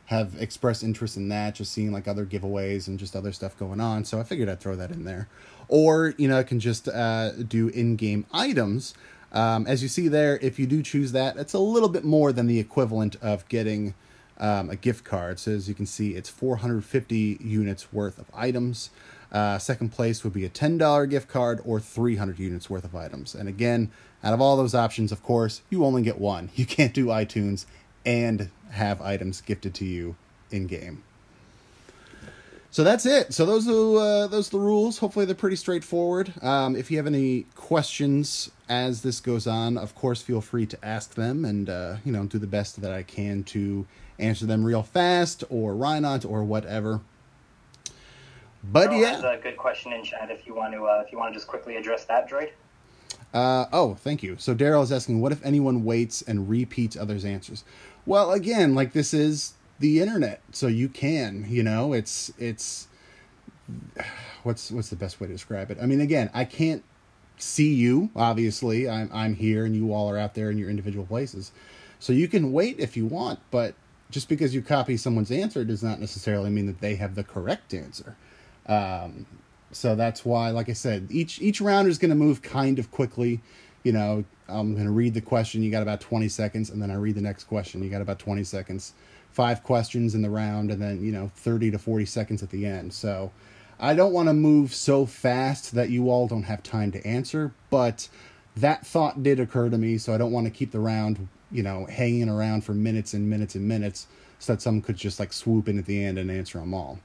have expressed interest in that, just seeing like other giveaways and just other stuff going on. So I figured I'd throw that in there. Or, I can just do in-game items. As you see there, if you do choose that, it's a little bit more than the equivalent of getting a gift card. So as you can see, it's 450 units worth of items. Second place would be a $10 gift card or 300 units worth of items. And again, out of all those options, of course, you only get one. You can't do iTunes and have items gifted to you in-game. So that's it. So those are the rules. Hopefully they're pretty straightforward. If you have any questions as this goes on, of course, feel free to ask them, and do the best that I can to answer them real fast, or Reinhardt, or whatever. But There's a good question in chat if you want to just quickly address that, Droid. Thank you. So Daryl is asking, what if anyone waits and repeats others' answers? Well, again, like, this is the internet, so you can, it's what's the best way to describe it? I mean, again, I can't see you, obviously. I'm here and you all are out there in your individual places. So you can wait if you want, but just because you copy someone's answer does not necessarily mean that they have the correct answer. So that's why, like I said, each round is going to move kind of quickly. I'm going to read the question. You got about 20 seconds. And then I read the next question. You got about 20 seconds. 5 questions in the round. And then, 30 to 40 seconds at the end. So I don't want to move so fast that you all don't have time to answer. But that thought did occur to me. So I don't want to keep the round, hanging around for minutes and minutes and minutes, so that someone could just like swoop in at the end and answer them all.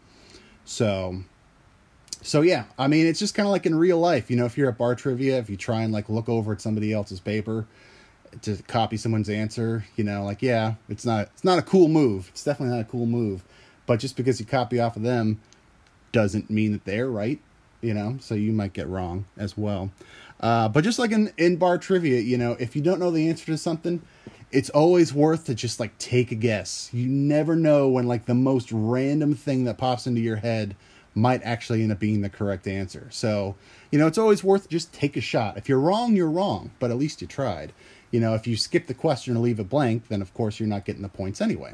So yeah, I mean, it's just kind of like in real life, if you're at bar trivia, if you try and like look over at somebody else's paper to copy someone's answer, it's not a cool move. It's definitely not a cool move, but just because you copy off of them doesn't mean that they're right, so you might get wrong as well. But just like in bar trivia, if you don't know the answer to something, it's always worth to just like take a guess. You never know when like the most random thing that pops into your head might actually end up being the correct answer. So, it's always worth to just take a shot. If you're wrong, you're wrong, but at least you tried. If you skip the question or leave it blank, then of course you're not getting the points anyway.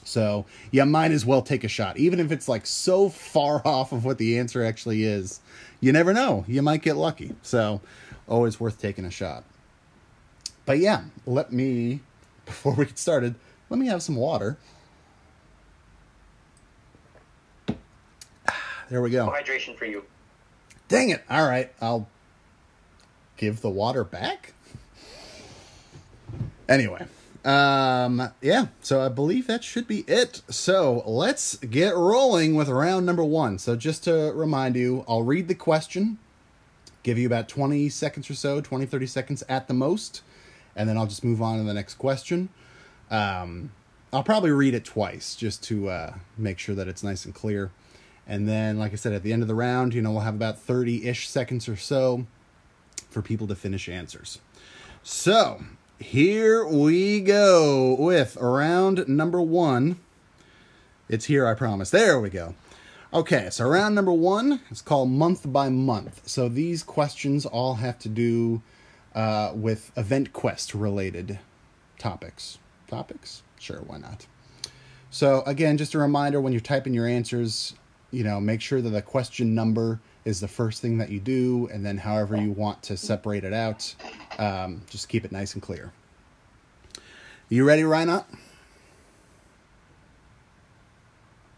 So you might as well take a shot. Even if it's like so far off of what the answer actually is, you never know. You might get lucky. So always worth taking a shot. But yeah, before we get started, let me have some water. There we go. No hydration for you. Dang it. All right. I'll give the water back. Anyway. So I believe that should be it. So let's get rolling with round number 1. So just to remind you, I'll read the question, give you about 20 seconds or so, 20, 30 seconds at the most, and then I'll just move on to the next question. I'll probably read it twice just to make sure that it's nice and clear. And then, like I said, at the end of the round, we'll have about 30-ish seconds or so for people to finish answers. So, here we go with round number 1. It's here, I promise. There we go. Okay, so round number 1 is called month by month. So these questions all have to do with event quest related topics. Topics? Sure, why not? So again, just a reminder, when you're typing your answers, make sure that the question number is the first thing that you do, and then however you want to separate it out, just keep it nice and clear. You ready, Reinhard?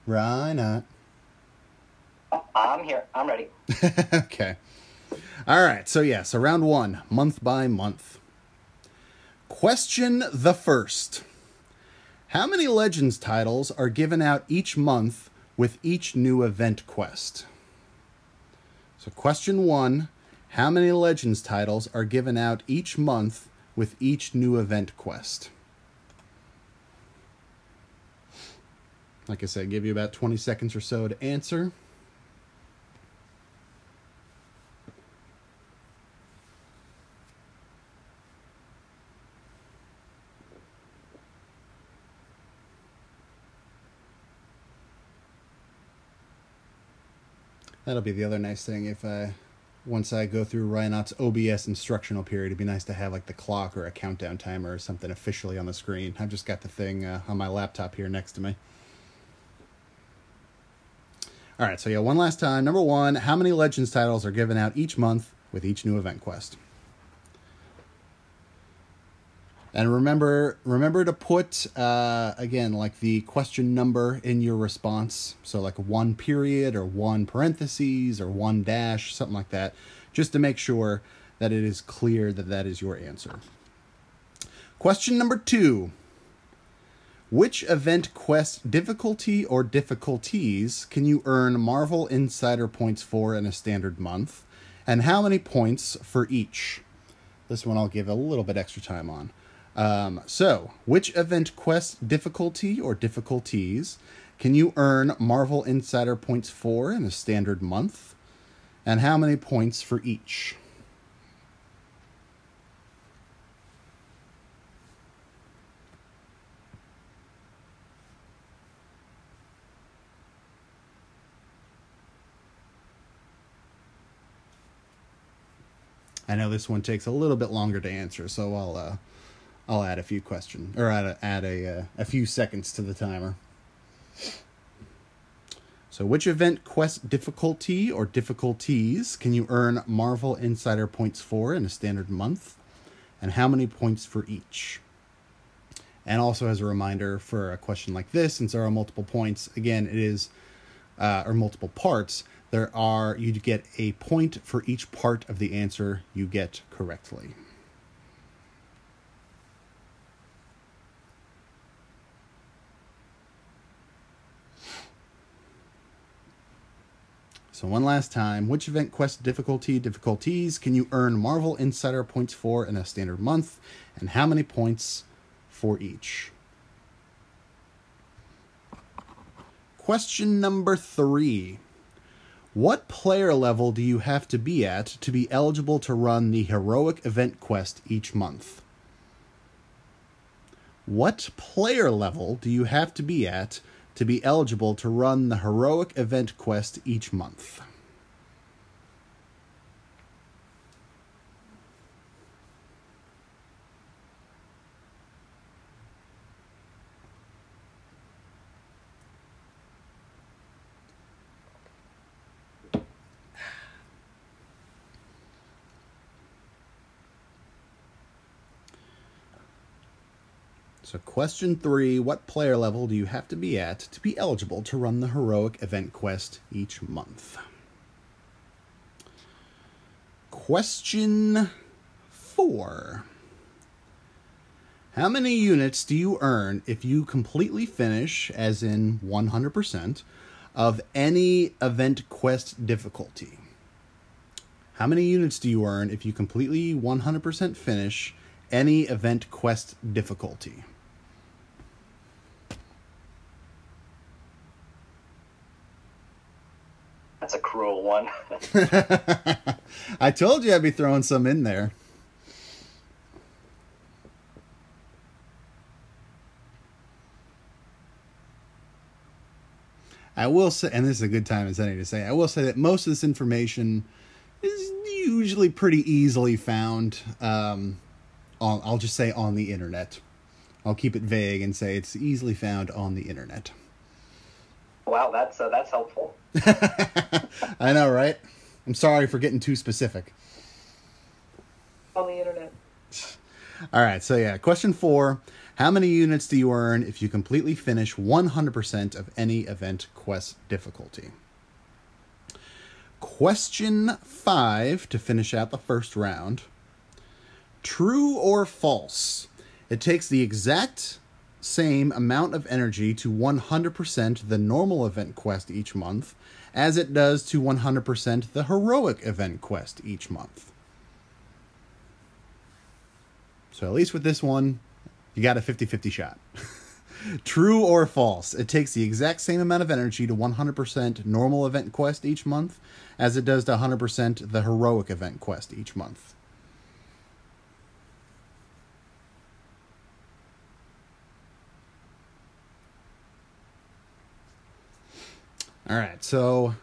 Reinhard. I'm here. I'm ready. Okay. All right. So round 1, month by month. Question the first. How many Legends titles are given out each month with each new event quest? So question 1, how many Legends titles are given out each month with each new event quest? Like I said, give you about 20 seconds or so to answer. That'll be the other nice thing if once I go through Reinhart's OBS instructional period, it'd be nice to have like the clock or a countdown timer or something officially on the screen. I've just got the thing on my laptop here next to me. All right, so one last time. Number 1, how many Legends titles are given out each month with each new event quest? And remember to put, again, like the question number in your response. So like 1 period or 1 parentheses or 1 dash, something like that, just to make sure that it is clear that that is your answer. Question number 2. Which event quest difficulty or difficulties can you earn Marvel Insider points for in a standard month? And how many points for each? This one I'll give a little bit extra time on. So, which event quest difficulty or difficulties can you earn Marvel Insider points for in a standard month? And how many points for each? I know this one takes a little bit longer to answer, so I'll add a few questions, or add a few seconds to the timer. So which event quest difficulty or difficulties can you earn Marvel Insider points for in a standard month? And how many points for each? And also as a reminder for a question like this, since there are multiple points, again, it is, or multiple parts, you get a point for each part of the answer you get correctly. So one last time, which event quest difficulties can you earn Marvel Insider points for in a standard month, and how many points for each? Question number 3. What player level do you have to be at to be eligible to run the heroic event quest each month? What player level do you have to be at to be eligible to run the heroic event quest each month? So question 3, what player level do you have to be at to be eligible to run the heroic event quest each month? Question 4. How many units do you earn if you completely finish, as in 100%, of any event quest difficulty? How many units do you earn if you completely 100% finish any event quest difficulty? That's That's a cruel one. I told you I'd be throwing some in there. I will say, and this is a good time as any to say, I will say that most of this information is usually pretty easily found. I'll just say on the internet. I'll keep it vague and say it's easily found on the internet. Wow, that's helpful. I know, right? I'm sorry for getting too specific. On the internet. All right, so yeah, question 4. How many units do you earn if you completely finish 100% of any event quest difficulty? Question 5 to finish out the first round. True or false? It takes the exact same amount of energy to 100% the normal event quest each month as it does to 100% the heroic event quest each month. So at least with this one, you got a 50-50 shot. True or false? It takes the exact same amount of energy to 100% normal event quest each month as it does to 100% the heroic event quest each month. All right, so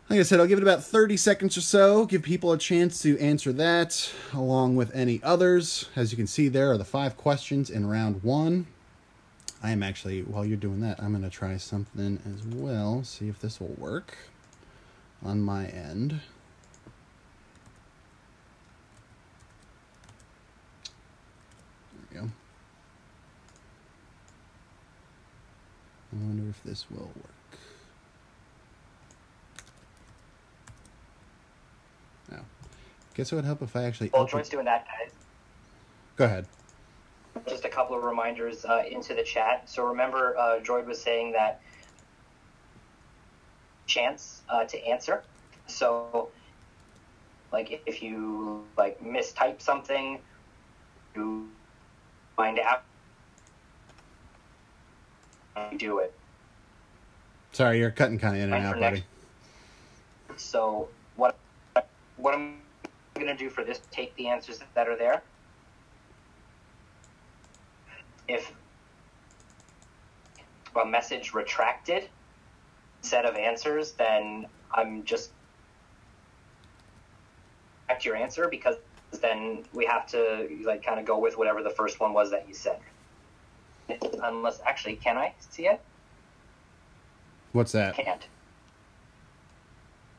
like I said, I'll give it about 30 seconds or so, give people a chance to answer that, along with any others. As you can see, there are the 5 questions in round 1. I am actually, while you're doing that, I'm going to try something as well, see if this will work on my end. There we go. I wonder if this will work. No. Guess it would help if I actually... While Droid's doing that, guys. Go ahead. Just a couple of reminders into the chat. So remember, Droid was saying that chance to answer. So, like, if you, like, mistype something, you find out, you do it. Sorry, you're cutting kind of in and out, buddy. So what I'm going to do for this, take the answers that are there. If a message retracted set of answers, then I'm just back to your answer, because then we have to like kind of go with whatever the first one was that you said. Unless, actually, can I see it? What's that? Can't.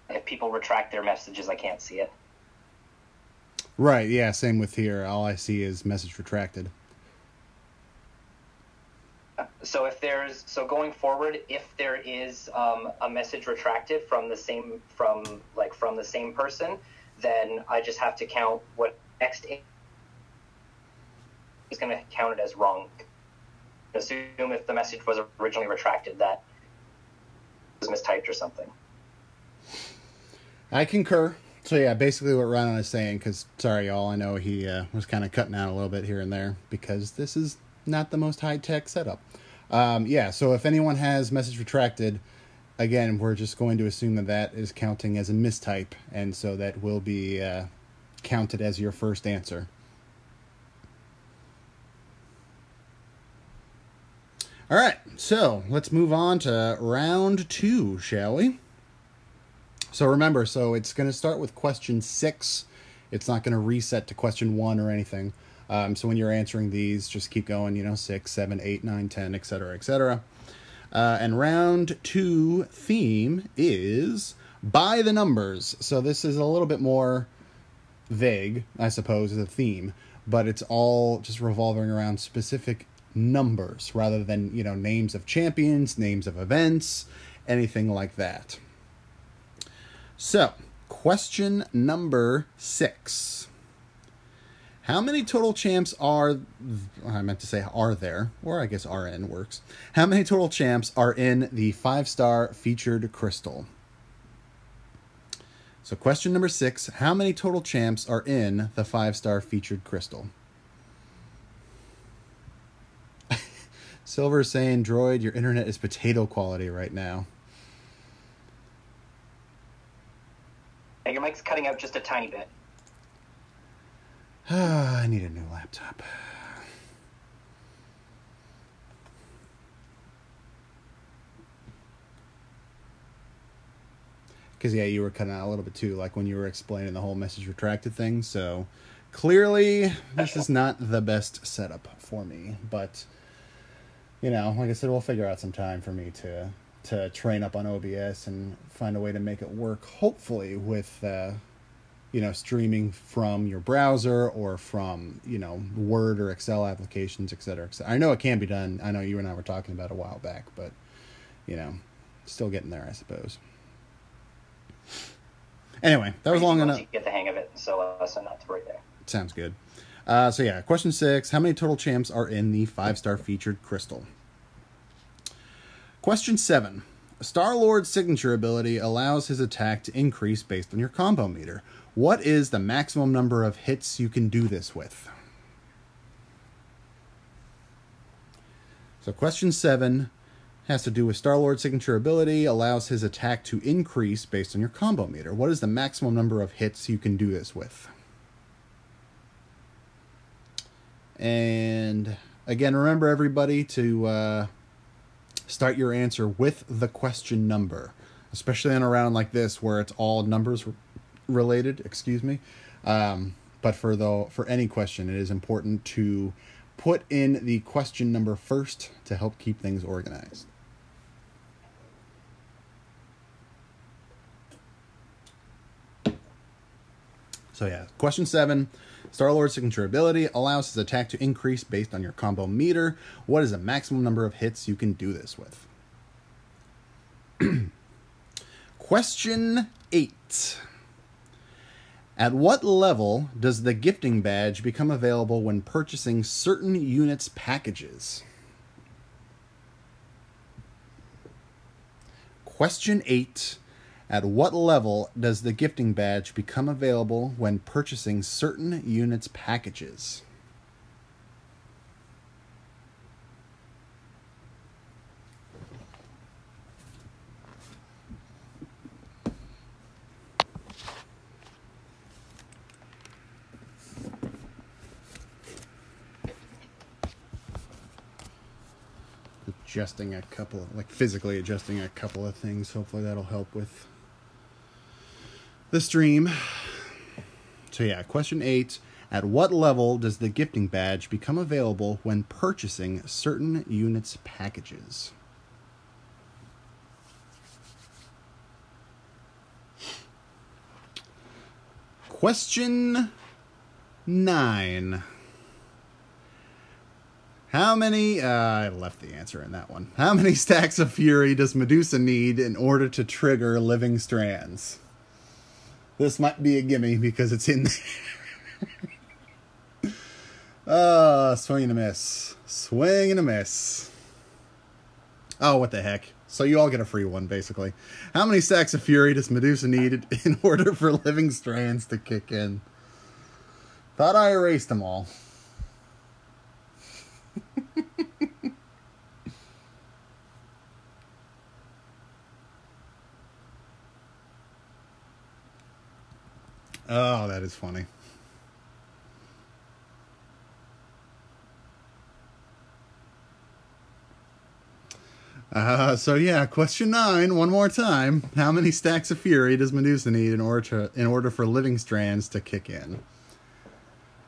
If people retract their messages, I can't see it. Right, yeah, same with here. All I see is message retracted. So going forward, if there is a message retracted from the same person, then I just have to count what next is going to count it as wrong. Assume if the message was originally retracted that it was mistyped or something. I concur. So yeah, basically what Ryan is saying, because sorry y'all, I know he was kind of cutting out a little bit here and there because this is not the most high-tech setup. Yeah, so if anyone has message retracted, again, we're just going to assume that that is counting as a mistype, and so that will be counted as your first answer. All right, so let's move on to round 2, shall we? So remember, it's going to start with question 6. It's not going to reset to question 1 or anything. So when you're answering these, just keep going, 6, 7, 8, 9, 10, etc., etc. And round 2 theme is by the numbers. So this is a little bit more vague, I suppose, as a theme, but it's all just revolving around specific numbers rather than, names of champions, names of events, anything like that. So, question number 6. How many total champs are there, or I guess RN works. How many total champs are in the 5-star featured crystal? So question number 6, how many total champs are in the 5-star featured crystal? Silver is saying, Droid, your internet is potato quality right now. just a tiny bit. I need a new laptop. Because, yeah, you were cutting out a little bit too, like when you were explaining the whole message retracted thing. So, clearly, this is not the best setup for me. But, you know, like I said, we'll figure out some time for me to train up on OBS and find a way to make it work, hopefully, with, you know, streaming from your browser or from, you know, Word or Excel applications, et cetera, et cetera. I know it can be done. I know you and I were talking about it a while back, but, you know, still getting there, I suppose. Anyway, that was long enough. You get the hang of it, so not to worry there. Sounds good. So yeah, question 6. How many total champs are in the 5-star featured crystal? Question 7. Star-Lord's signature ability allows his attack to increase based on your combo meter. What is the maximum number of hits you can do this with? So question 7 has to do with Star-Lord's signature ability, allows his attack to increase based on your combo meter. What is the maximum number of hits you can do this with? And again, remember everybody to start your answer with the question number, especially in a round like this where it's all numbers related, excuse me. But for any question, it is important to put in the question number first to help keep things organized. So yeah, question 7. Star-Lord's signature ability allows his attack to increase based on your combo meter. What is the maximum number of hits you can do this with? Question 8. At what level does the gifting badge become available when purchasing certain units packages? Question 8. At what level does the gifting badge become available when purchasing certain units packages? Physically adjusting a couple of things. Hopefully that'll help with the stream. So yeah, question 8. At what level does the gifting badge become available when purchasing certain units packages? Question 9. How many, I left the answer in that one. How many stacks of Fury does Medusa need in order to trigger Living Strands? This might be a gimme because it's in there. Swing and a miss. Swing and a miss. Oh, what the heck. So you all get a free one, basically. How many stacks of Fury does Medusa need in order for Living Strands to kick in? Thought I erased them all. Oh, that is funny. So yeah, question 9, one more time. How many stacks of Fury does Medusa need in order for Living Strands to kick in?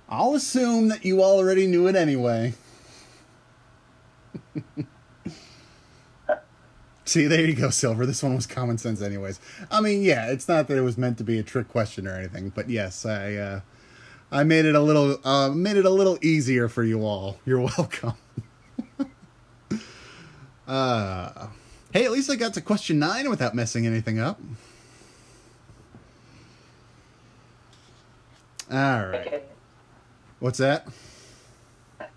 I'll assume that you already knew it anyway. See, there you go, Silver. This one was common sense anyways. I mean, yeah, it's not that it was meant to be a trick question or anything, but yes, I made it a little easier for you all. You're welcome. Hey, at least I got to question 9 without messing anything up. All right. Okay. What's that?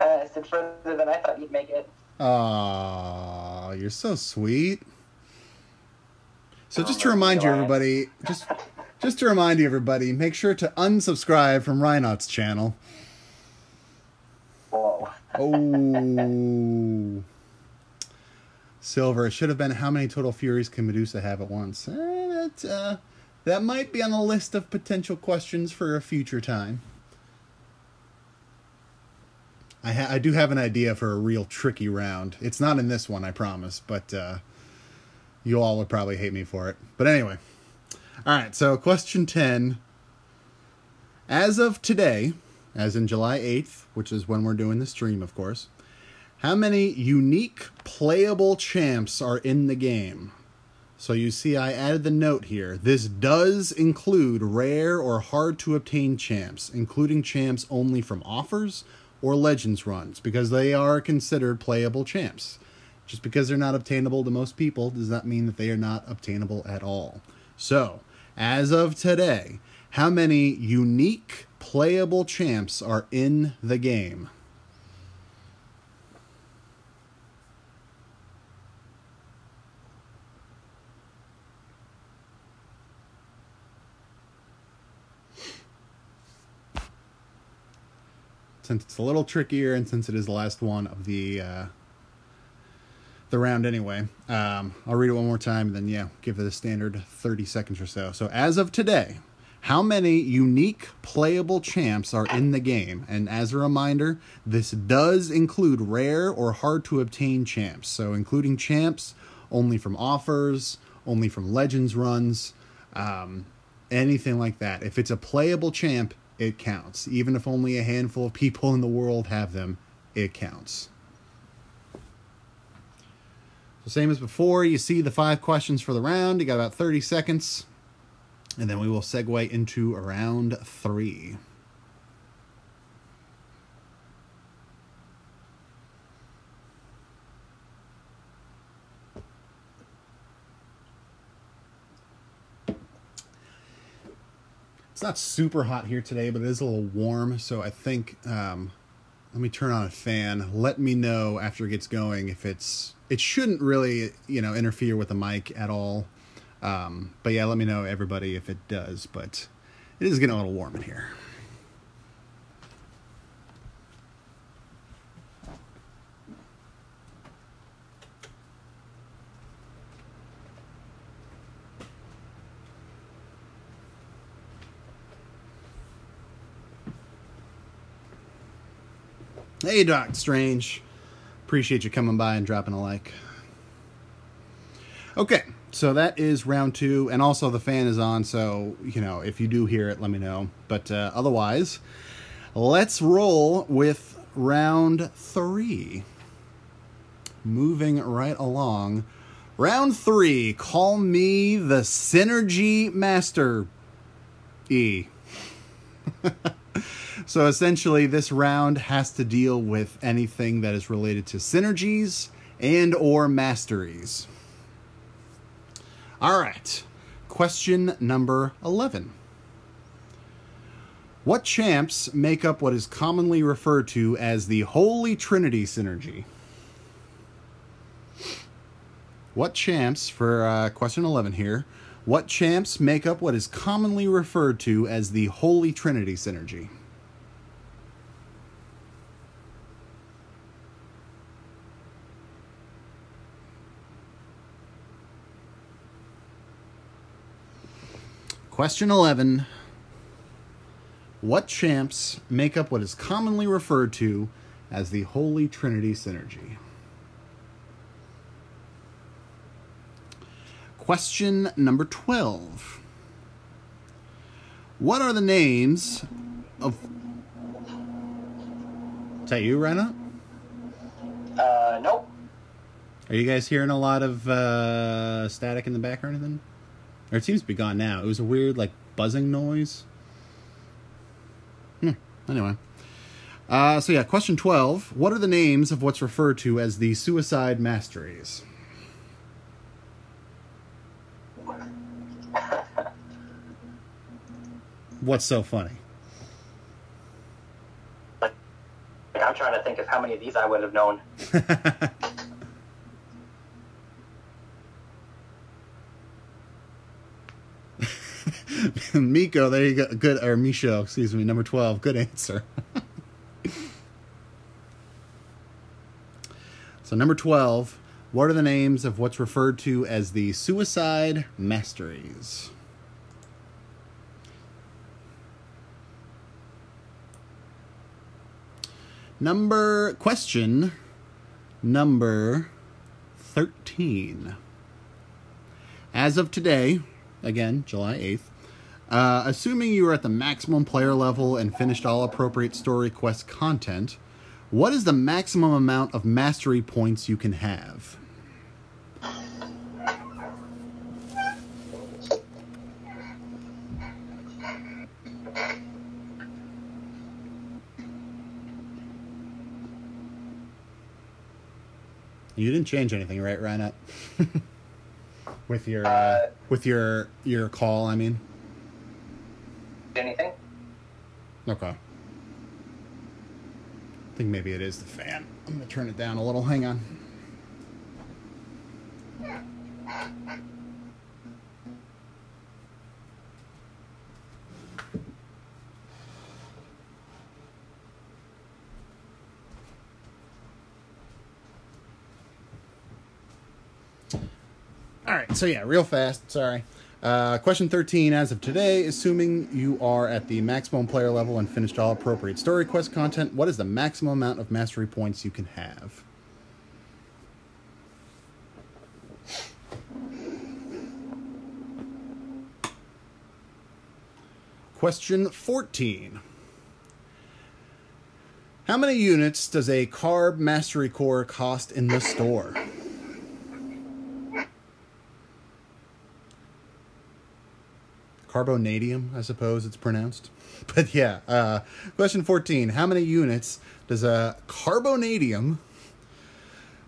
I said further than I thought you'd make it. Aw, you're so sweet. So just to remind you, everybody, just to remind you, everybody, make sure to unsubscribe from Rhinott's channel. Whoa. Oh. Silver, it should have been how many total Furies can Medusa have at once? That might be on the list of potential questions for a future time. I do have an idea for a real tricky round. It's not in this one, I promise, but you all would probably hate me for it. But anyway. Alright, so question 10. As of today, as in July 8th, which is when we're doing the stream, of course, how many unique playable champs are in the game? So you see I added the note here. This does include rare or hard-to-obtain champs, including champs only from offers or Legends runs, because they are considered playable champs. Just because they're not obtainable to most people does not mean that they are not obtainable at all. So, as of today, how many unique playable champs are in the game? Since it's a little trickier, and since it is the last one of the round anyway, I'll read it one more time, and then, give it a standard 30 seconds or so. So, as of today, how many unique playable champs are in the game? And as a reminder, this does include rare or hard-to-obtain champs. So, including champs only from offers, only from Legends runs, anything like that. If it's a playable champ, it counts. Even if only a handful of people in the world have them, it counts. So same as before, you see the 5 questions for the round. You got about 30 seconds. And then we will segue into round 3. It's not super hot here today, but it is a little warm, so I think, let me turn on a fan. Let me know after it gets going if it shouldn't really, interfere with the mic at all. But yeah, let me know, everybody, if it does, but it is getting a little warm in here. Hey, Doc Strange. Appreciate you coming by and dropping a like. Okay, so that is round 2, and also the fan is on, so, if you do hear it, let me know. But otherwise, let's roll with round 3. Moving right along. Round 3, call me the Synergy Master. E. So essentially, this round has to deal with anything that is related to synergies and or masteries. All right, question number 11. What champs make up what is commonly referred to as the Holy Trinity synergy? What champs, for question 11 here, what champs make up what is commonly referred to as the Holy Trinity synergy? Question 11. What champs make up what is commonly referred to as the Holy Trinity synergy? Question number 12. What are the names of... Is that you, Rena? Nope. Are you guys hearing a lot of static in the back or anything? Or it seems to be gone now. It was a weird, buzzing noise. Anyway. So yeah, question 12. What are the names of what's referred to as the suicide masteries? What's so funny? I'm trying to think of how many of these I would have known. Miko, there you go. Good, or Misho, excuse me, number 12. Good answer. So number 12, what are the names of what's referred to as the suicide masteries? Question number 13. As of today, again, July 8th, assuming you are at the maximum player level and finished all appropriate story quest content, what is the maximum amount of mastery points you can have? You didn't change anything, right, Ryan? with your call, I mean. Anything? Okay. I think maybe it is the fan. I'm gonna turn it down a little. Hang on. All right, so yeah, real fast, sorry. Question 13, as of today, assuming you are at the maximum player level and finished all appropriate story quest content, what is the maximum amount of mastery points you can have? Question 14. How many units does a carb mastery core cost in the store? Carbonadium, I suppose it's pronounced. But yeah, question 14. How many units does a carbonadium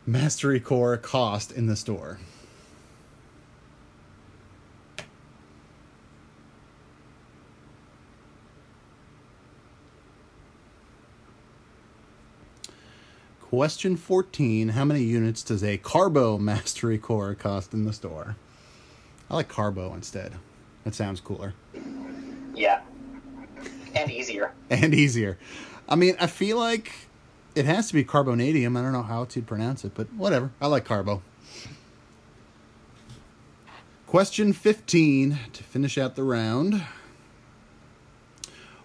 mastery core cost in the store? Question 14. How many units does a carbo mastery core cost in the store? I like carbo instead. That sounds cooler. Yeah. And easier. And easier. I mean, I feel like it has to be carbonadium. I don't know how to pronounce it, but whatever. I like carbo. Question 15 to finish out the round.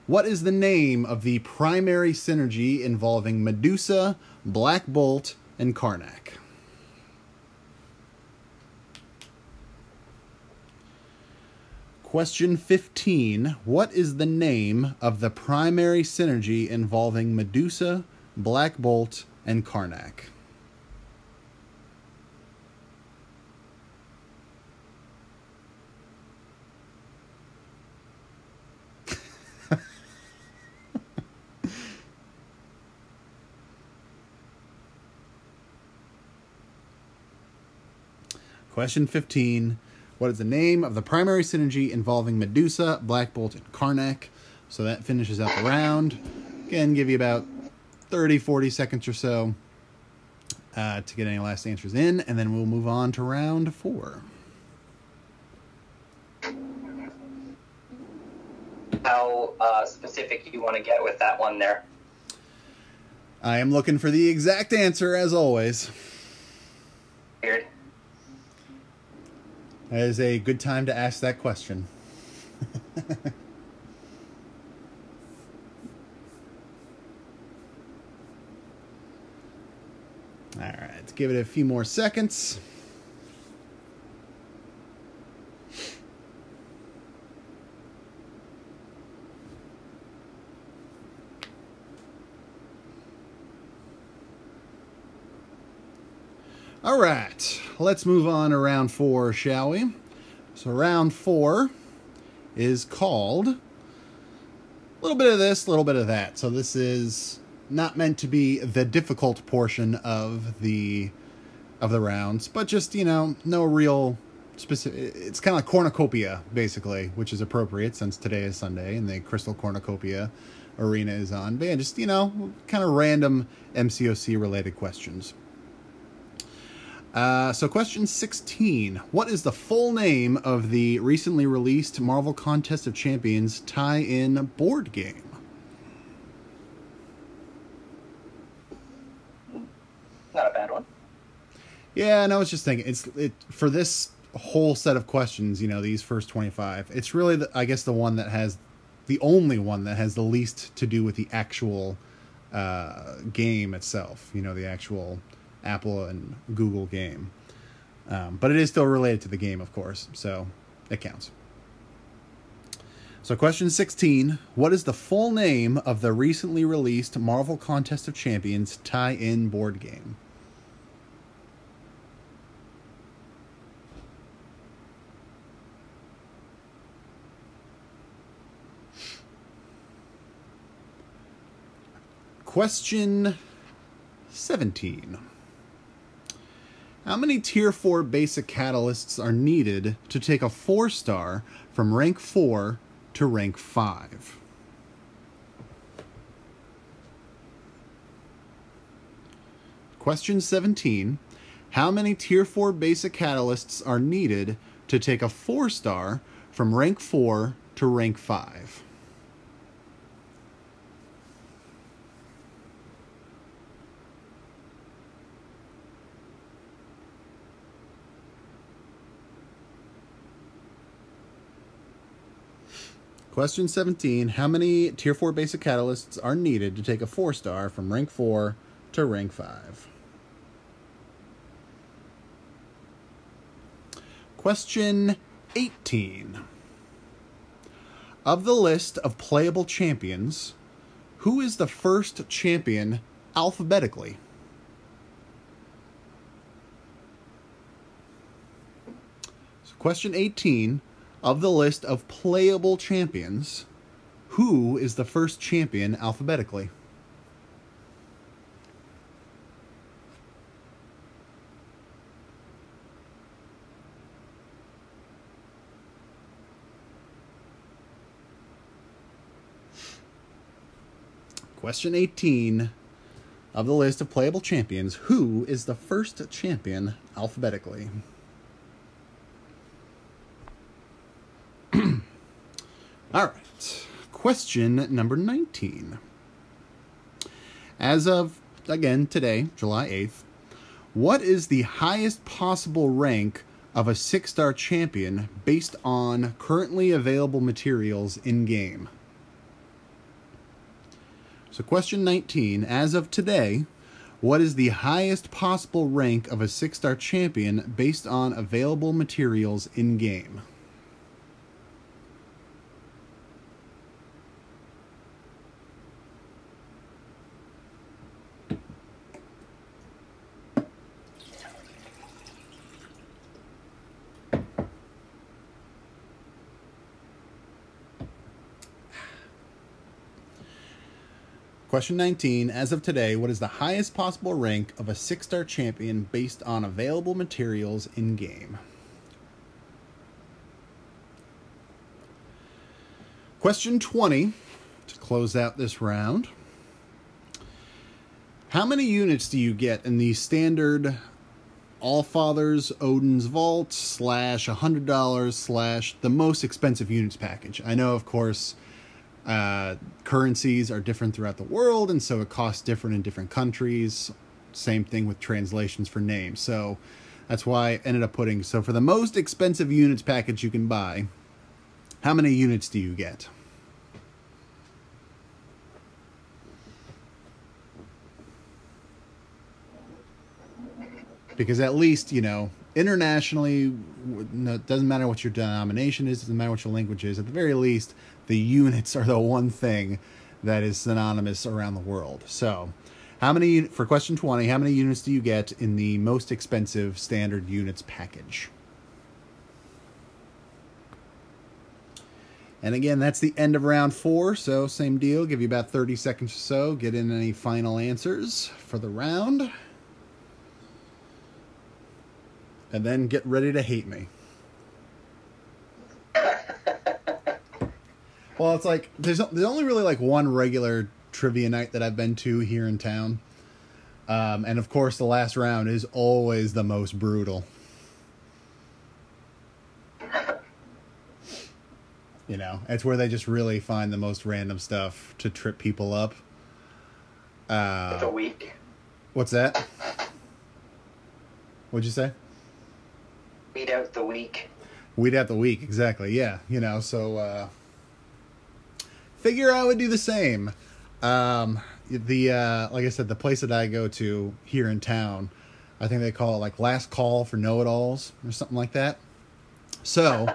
What is the name of the primary synergy involving Medusa, Black Bolt, and Karnak? Question 15. What is the name of the primary synergy involving Medusa, Black Bolt, and Karnak? Question 15. What is the name of the primary synergy involving Medusa, Black Bolt, and Karnak? So that finishes out the round. Again, give you about 30, 40 seconds or so to get any last answers in, and then we'll move on to round 4. How specific you want to get with that one there? I am looking for the exact answer, as always. Weird. That is a good time to ask that question. All right, let's give it a few more seconds. All right, let's move on to round 4, shall we? So round 4 is called a little bit of this, a little bit of that. So this is not meant to be the difficult portion of the rounds, but just, you know, no real specific. It's kind of like cornucopia, basically, which is appropriate since today is Sunday and the Crystal Cornucopia arena is on. But yeah, just, you know, kind of random MCOC related questions. So question 16. What is the full name of the recently released Marvel Contest of Champions tie-in board game? Not a bad one. Yeah, and I was just thinking, for this whole set of questions, you know, these first 25, it's really, I guess, the only one that has the least to do with the actual game itself, the actual Apple and Google game. But it is still related to the game, of course, so it counts. So question 16, what is the full name of the recently released Marvel Contest of Champions tie-in board game? Question 17. How many Tier 4 basic catalysts are needed to take a 4-star from rank 4 to rank 5? Question 17. How many Tier 4 basic catalysts are needed to take a 4-star from rank 4 to rank 5? Question 17. How many Tier 4 basic catalysts are needed to take a 4-star from rank 4 to rank 5? Question 18. Of the list of playable champions, who is the first champion alphabetically? So question 18. Of the list of playable champions, who is the first champion alphabetically? Question 18. Of the list of playable champions, who is the first champion alphabetically? All right. Question number 19. As of, again, today, July 8th, what is the highest possible rank of a 6-star champion based on currently available materials in-game? So question 19. As of today, what is the highest possible rank of a 6-star champion based on available materials in-game? Question 19. As of today, what is the highest possible rank of a 6-star champion based on available materials in-game? Question 20. To close out this round. How many units do you get in the standard Allfather's Odin's Vault / $100 / the most expensive units package? I know, of course, currencies are different throughout the world, and so it costs different in different countries. Same thing with translations for names. So that's why I ended up putting, so for the most expensive units package you can buy, how many units do you get? Because at least, internationally, it doesn't matter what your denomination is, it doesn't matter what your language is, at the very least, the units are the one thing that is synonymous around the world. So, for question 20, how many units do you get in the most expensive standard units package? And again, that's the end of round 4, so same deal, give you about 30 seconds or so, get in any final answers for the round. And then get ready to hate me. Well, it's like, there's only really like one regular trivia night that I've been to here in town. And of course, the last round is always the most brutal. It's where they just really find the most random stuff to trip people up. It's a week. What's that? What'd you say? Weed out the week. Weed out the week, exactly, yeah. So figure I would do the same. like I said, the place that I go to here in town, I think they call it like last call for know-it-alls or something like that. So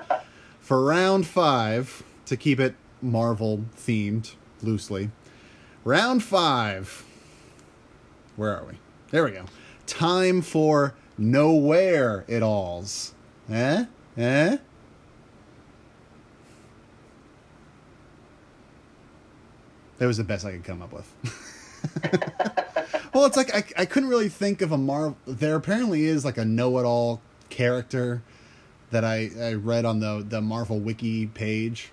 for round 5, to keep it Marvel themed loosely, round 5, where are we? There we go. Time for Know-Where-It-Alls. Eh? That was the best I could come up with. Well, it's like I couldn't really think of a Marvel. There apparently is like a know-it-all character that I read on the Marvel Wiki page.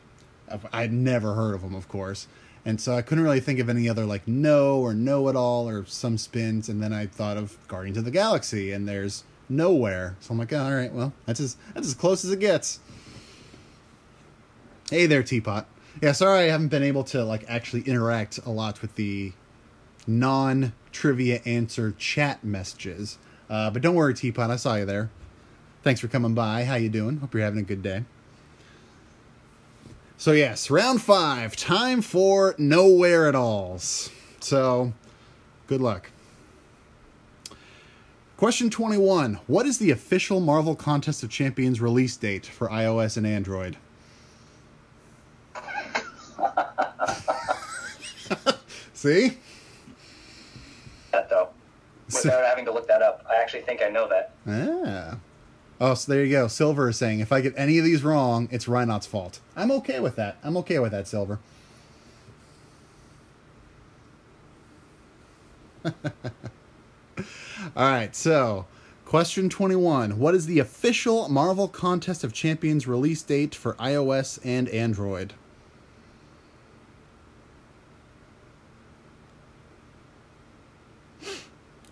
I'd never heard of him, of course. And so I couldn't really think of any other like know-it-all or some spins. And then I thought of Guardians of the Galaxy, and there's Nowhere. So I'm like, oh, all right, well, that's as close as it gets. Hey there, Teapot. Yeah, sorry I haven't been able to like actually interact a lot with the non-trivia answer chat messages. But don't worry, Teapot, I saw you there. Thanks for coming by. How you doing? Hope you're having a good day. So yes, round 5, time for Know-Where-It-Alls. So, good luck. Question 21. What is the official Marvel Contest of Champions release date for iOS and Android? See? That though. Without having to look that up. I actually think I know that. Ah. Oh, so there you go. Silver is saying, if I get any of these wrong, it's Reinot's fault. I'm okay with that. I'm okay with that, Silver. All right, so question 21. What is the official Marvel Contest of Champions release date for iOS and Android?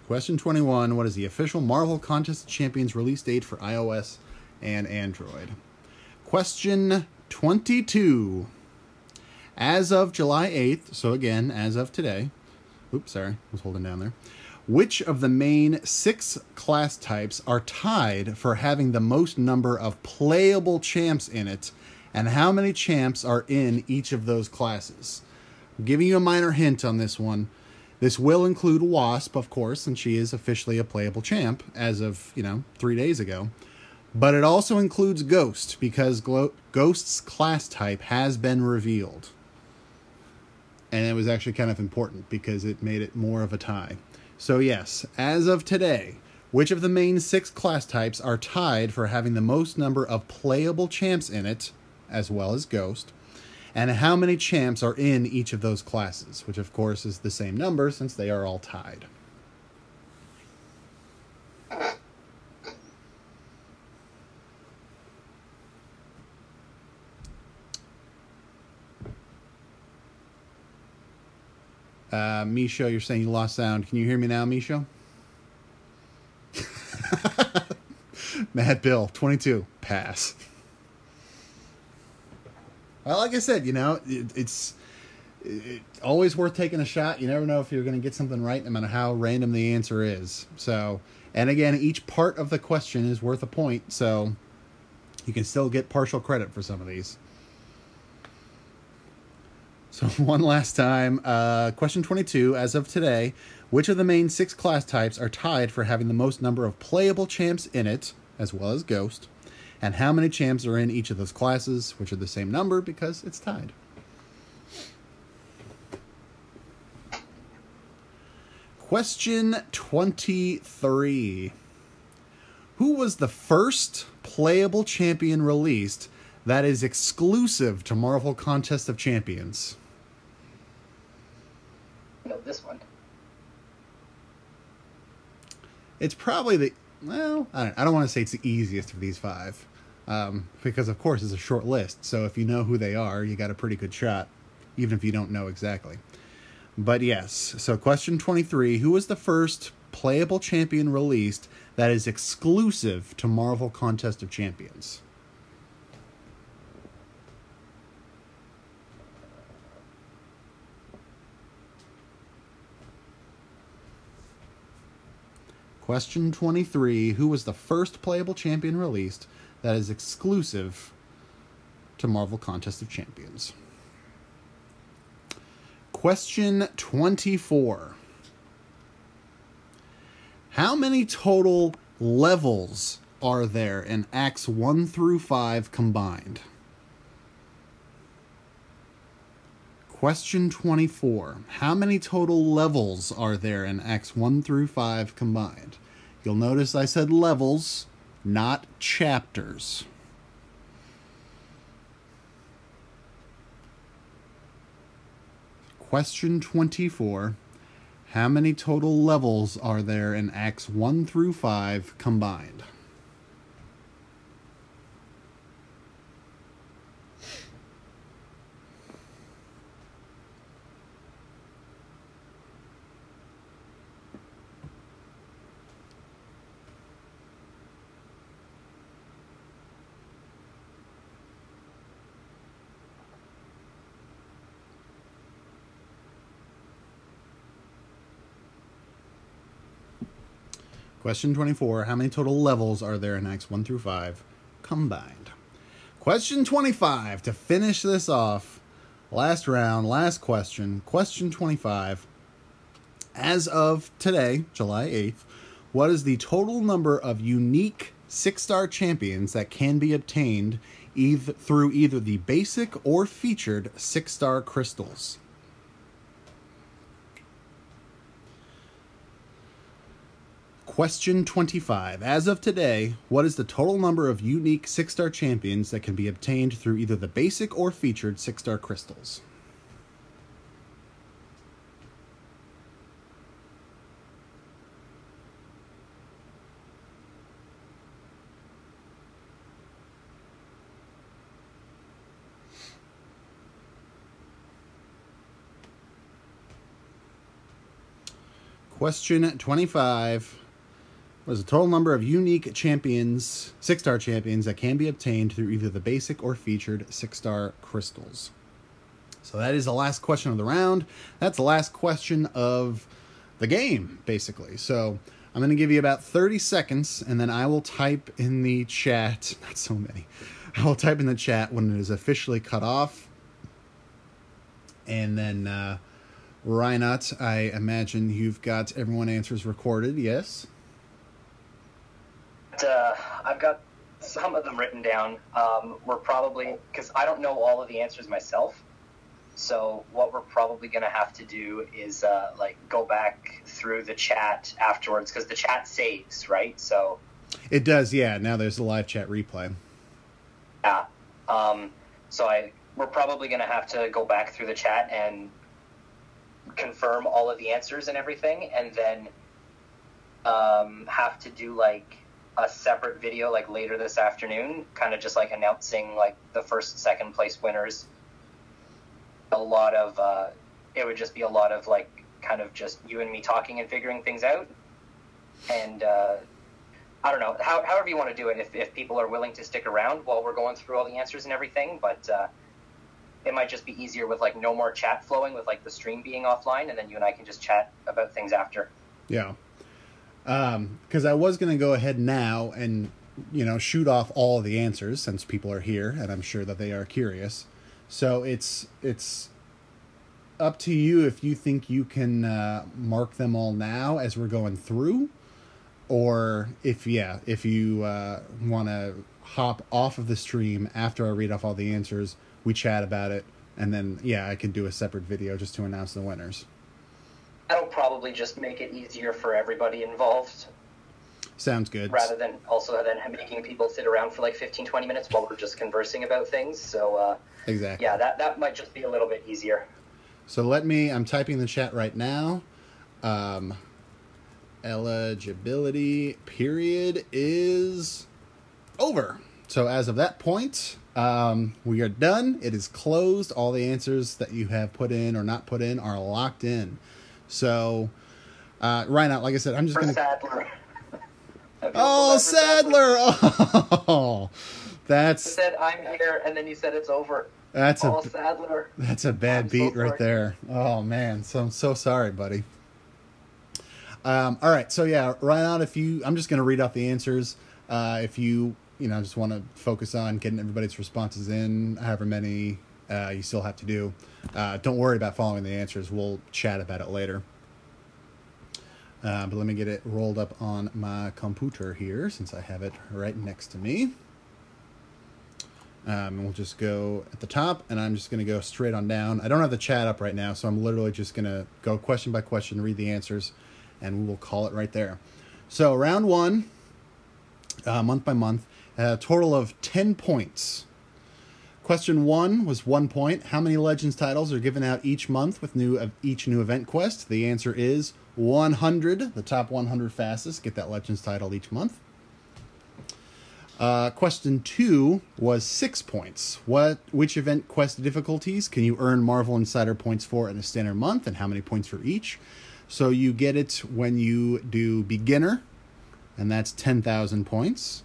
Question 21. What is the official Marvel Contest of Champions release date for iOS and Android? Question 22. As of July 8th, so again, as of today. Oops, sorry, I was holding down there. Which of the main 6 class types are tied for having the most number of playable champs in it, and how many champs are in each of those classes? I'm giving you a minor hint on this one. This will include Wasp, of course, and she is officially a playable champ as of, 3 days ago. But it also includes Ghost, because Ghost's class type has been revealed. And it was actually kind of important because it made it more of a tie. So yes, as of today, which of the main 6 class types are tied for having the most number of playable champs in it, as well as Ghost, and how many champs are in each of those classes, which of course is the same number since they are all tied. Misho, you're saying you lost sound. Can you hear me now, Misho? Mad Bill, 22. Pass. Well, like I said, it's always worth taking a shot. You never know if you're going to get something right, no matter how random the answer is. So, and again, each part of the question is worth a point, so you can still get partial credit for some of these. So one last time, question 22, as of today, which of the main 6 class types are tied for having the most number of playable champs in it, as well as Ghost, and how many champs are in each of those classes, which are the same number because it's tied. Question 23. Who was the first playable champion released that is exclusive to Marvel Contest of Champions? I know this one. It's probably I don't want to say it's the easiest of these 5, because of course it's a short list. So if you know who they are, you got a pretty good shot, even if you don't know exactly. But yes, so question 23, who was the first playable champion released that is exclusive to Marvel Contest of Champions? Question 23, who was the first playable champion released that is exclusive to Marvel Contest of Champions? Question 24. How many total levels are there in Acts 1 through 5 combined? Question 24. How many total levels are there in Acts 1 through 5 combined? You'll notice I said levels, not chapters. Question 24. How many total levels are there in Acts 1 through 5 combined? Question 24. How many total levels are there in Acts 1 through 5 combined? Question 25. To finish this off, last round, last question. Question 25. As of today, July 8th, what is the total number of unique 6-star champions that can be obtained through either the basic or featured 6-star crystals? Question 25. As of today, what is the total number of unique 6-star champions that can be obtained through either the basic or featured 6-star crystals? Question 25. What is the total number of unique champions, 6-star champions, that can be obtained through either the basic or featured 6-star crystals? So that is the last question of the round. That's the last question of the game, basically. So I'm going to give you about 30 seconds, and then I will type in the chat. Not so many. I will type in the chat when it is officially cut off. And then, Reinhard, I imagine you've got everyone answers recorded, yes? I've got some of them written down. We're probably, because I don't know all of the answers myself, so what we're probably going to have to do is go back through the chat afterwards, because the chat saves, right? So it does, yeah. Now there's a live chat replay. Yeah. We're probably going to have to go back through the chat and confirm all of the answers and everything, and then have to do a separate video later this afternoon, kind of just announcing the first, second place winners. A lot of it would just be a lot of kind of just you and me talking and figuring things out. And I don't know, however you want to do it, if people are willing to stick around while we're going through all the answers and everything, but it might just be easier with no more chat flowing, with the stream being offline, and then you and I can just chat about things after. Yeah. Because I was going to go ahead now and, shoot off all of the answers, since people are here, and I'm sure that they are curious. So it's up to you if you think you can mark them all now as we're going through, or if you want to hop off of the stream after I read off all the answers, we chat about it, and then, I can do a separate video just to announce the winners. That'll probably just make it easier for everybody involved. Sounds good. Rather than making people sit around for 15, 20 minutes while we're just conversing about things. So, exactly. Yeah, that might just be a little bit easier. So I'm typing in the chat right now. Eligibility period is over. So as of that point, we are done. It is closed. All the answers that you have put in or not put in are locked in. So, Reinhard, like I said, I'm just going to... Sadler. Oh, Sadler! Oh, that's... You said I'm here, and then you said it's over. Sadler. That's a bad beat right there. Oh, man. So I'm so sorry, buddy. All right. So, Reinhard, I'm just going to read off the answers. If you just want to focus on getting everybody's responses in, however many you still have to do. Don't worry about following the answers. We'll chat about it later. But let me get it rolled up on my computer here, since I have it right next to me. And we'll just go at the top, and I'm just going to go straight on down. I don't have the chat up right now, so I'm literally just going to go question by question, read the answers, and we will call it right there. So round one, month by month, a total of 10 points. Question 1 was 1 point. How many Legends titles are given out each month with each new event quest? The answer is 100. The top 100 fastest get that Legends title each month. Question 2 was 6 points. Which event quest difficulties can you earn Marvel Insider points for in a standard month, and how many points for each? So you get it when you do Beginner, and that's 10,000 points.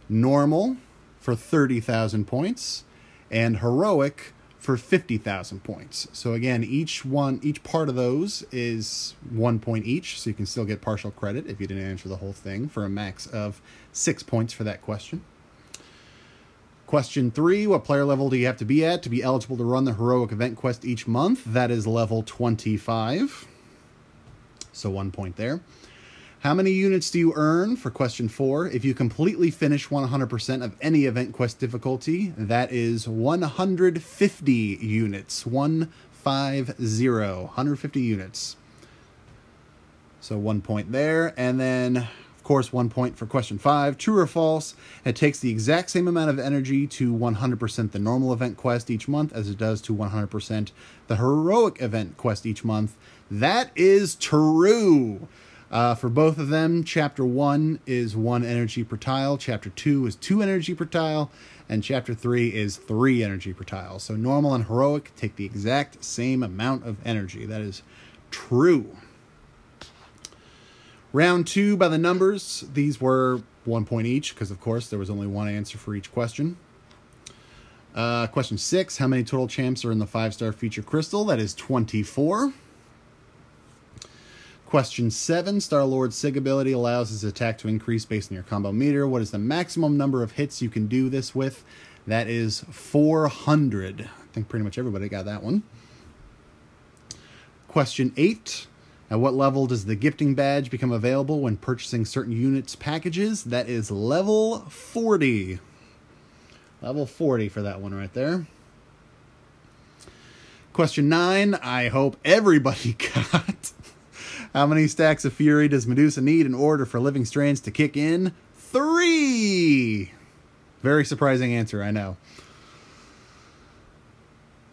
Normal for 30,000 points. And Heroic for 50,000 points. So again, each part of those is 1 point each, so you can still get partial credit if you didn't answer the whole thing, for a max of 6 points for that question. Question 3, what player level do you have to be eligible to run the Heroic event quest each month? That is level 25. So 1 point there. How many units do you earn for question 4? If you completely finish 100% of any event quest difficulty, that is 150 units. 150 units. So 1 point there. And then, of course, 1 point for question 5. True or false? It takes the exact same amount of energy to 100% the normal event quest each month as it does to 100% the Heroic event quest each month. That is true. For both of them, Chapter 1 is 1 energy per tile, Chapter 2 is 2 energy per tile, and Chapter 3 is 3 energy per tile. So Normal and Heroic take the exact same amount of energy. That is true. Round 2 by the numbers. These were 1 point each, because of course there was only one answer for each question. Question 6, how many total champs are in the 5-star feature crystal? That is 24. Question 7, Star-Lord's SIG ability allows his attack to increase based on your combo meter. What is the maximum number of hits you can do this with? That is 400. I think pretty much everybody got that one. Question 8, at what level does the gifting badge become available when purchasing certain units packages? That is level 40. Level 40 for that one right there. Question 9, I hope everybody got. How many stacks of Fury does Medusa need in order for Living Strands to kick in? 3! Very surprising answer, I know.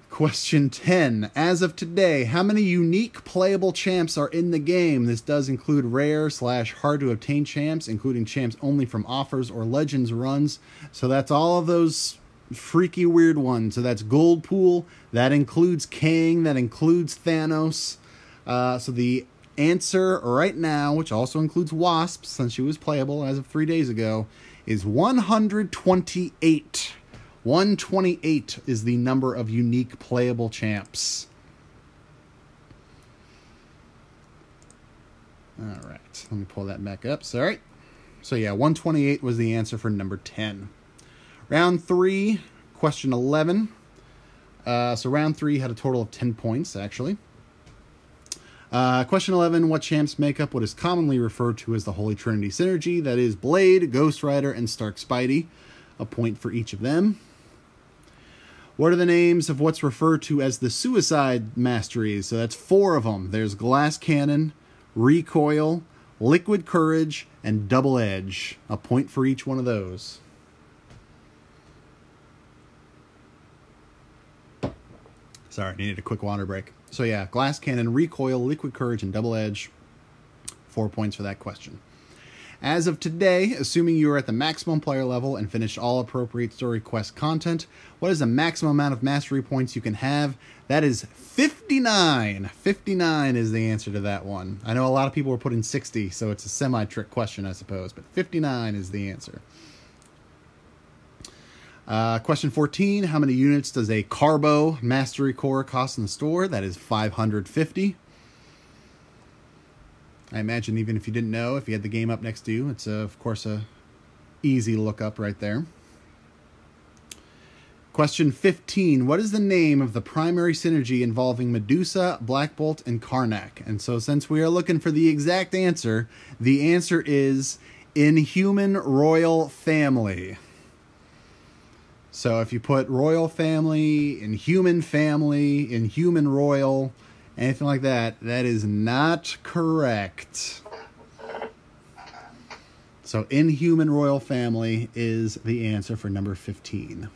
Question 10. As of today, how many unique playable champs are in the game? This does include rare/hard to obtain champs, including champs only from offers or Legends runs. So that's all of those freaky weird ones. So that's Gold Pool, that includes Kang, that includes Thanos. So the answer right now, which also includes Wasp, since she was playable as of 3 days ago, is 128. 128 is the number of unique playable champs. All right, let me pull that back up. Sorry. So yeah, 128 was the answer for number 10. Round 3, question 11. So round 3 had a total of 10 points, actually. Question 11, what champs make up what is commonly referred to as the Holy Trinity Synergy? That is Blade, Ghost Rider, and Stark Spidey. A point for each of them. What are the names of what's referred to as the Suicide Masteries? So that's 4 of them. There's Glass Cannon, Recoil, Liquid Courage, and Double Edge. A point for each one of those. Sorry, I needed a quick water break. So yeah, Glass Cannon, Recoil, Liquid Courage, and Double Edge. 4 points for that question. As of today, assuming you are at the maximum player level and finished all appropriate story quest content, what is the maximum amount of mastery points you can have? That is 59. 59 is the answer to that one. I know a lot of people were putting 60, so it's a semi-trick question, I suppose, but 59 is the answer. Question 14, how many units does a Carbo Mastery Core cost in the store? That is 550. I imagine even if you didn't know, if you had the game up next to you, it's of course a easy look up right there. Question 15. What is the name of the primary synergy involving Medusa, Black Bolt, and Karnak? And so since we are looking for the exact answer, the answer is Inhuman Royal Family. So if you put Royal Family, Inhuman Royal, anything like that, that is not correct. So Inhuman Royal Family is the answer for number 15.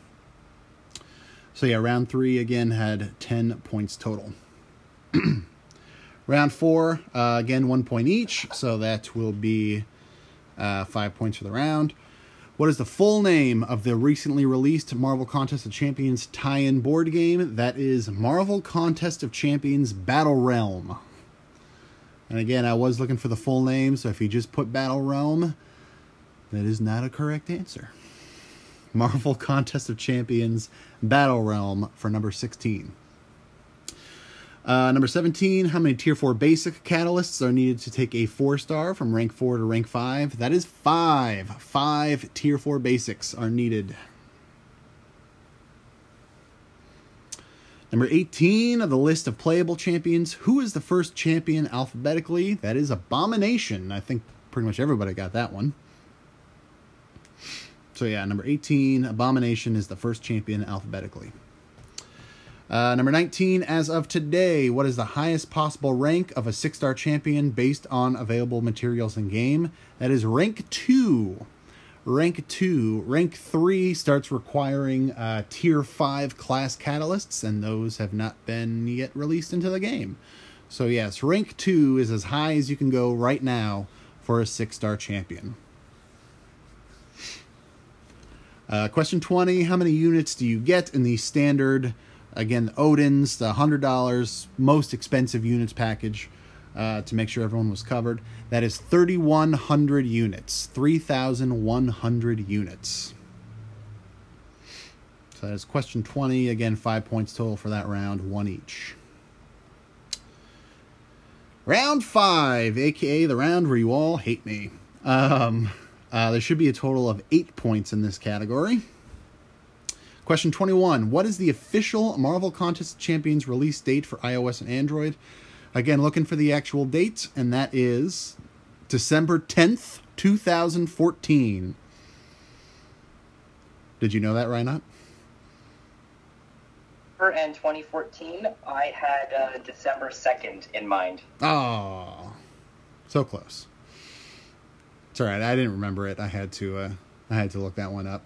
So yeah, round 3 again had 10 points total. Round 4, again 1 point each, so that will be 5 points for the round. What is the full name of the recently released Marvel Contest of Champions tie-in board game? That is Marvel Contest of Champions Battle Realm. And again, I was looking for the full name, so if you just put Battle Realm, that is not a correct answer. Marvel Contest of Champions Battle Realm for number 16. Number 17, how many Tier 4 basic catalysts are needed to take a 4-star from rank 4 to rank 5? That is 5. 5 Tier 4 basics are needed. Number 18 of the list of playable champions. Who is the first champion alphabetically? That is Abomination. I think pretty much everybody got that one. So yeah, number 18, Abomination is the first champion alphabetically. Number 19, as of today, what is the highest possible rank of a 6-star champion based on available materials in game? That is rank 2. Rank 2. Rank 3 starts requiring tier 5 class catalysts, and those have not been yet released into the game. So yes, rank 2 is as high as you can go right now for a 6-star champion. Question 20, how many units do you get in the standard, again, Odin's, the $100 most expensive units package, to make sure everyone was covered? That is 3,100 units, 3,100 units. So that is question 20, again, 5 points total for that round, 1 each. Round 5, aka the round where you all hate me. There should be a total of 8 points in this category. Question 21. What is the official Marvel Contest of Champions release date for iOS and Android? Again, looking for the actual date, and that is December 10th, 2014. Did you know that, Reinhard? And 2014, I had December 2nd in mind. Oh, so close. It's all right. I didn't remember it. I had to look that one up.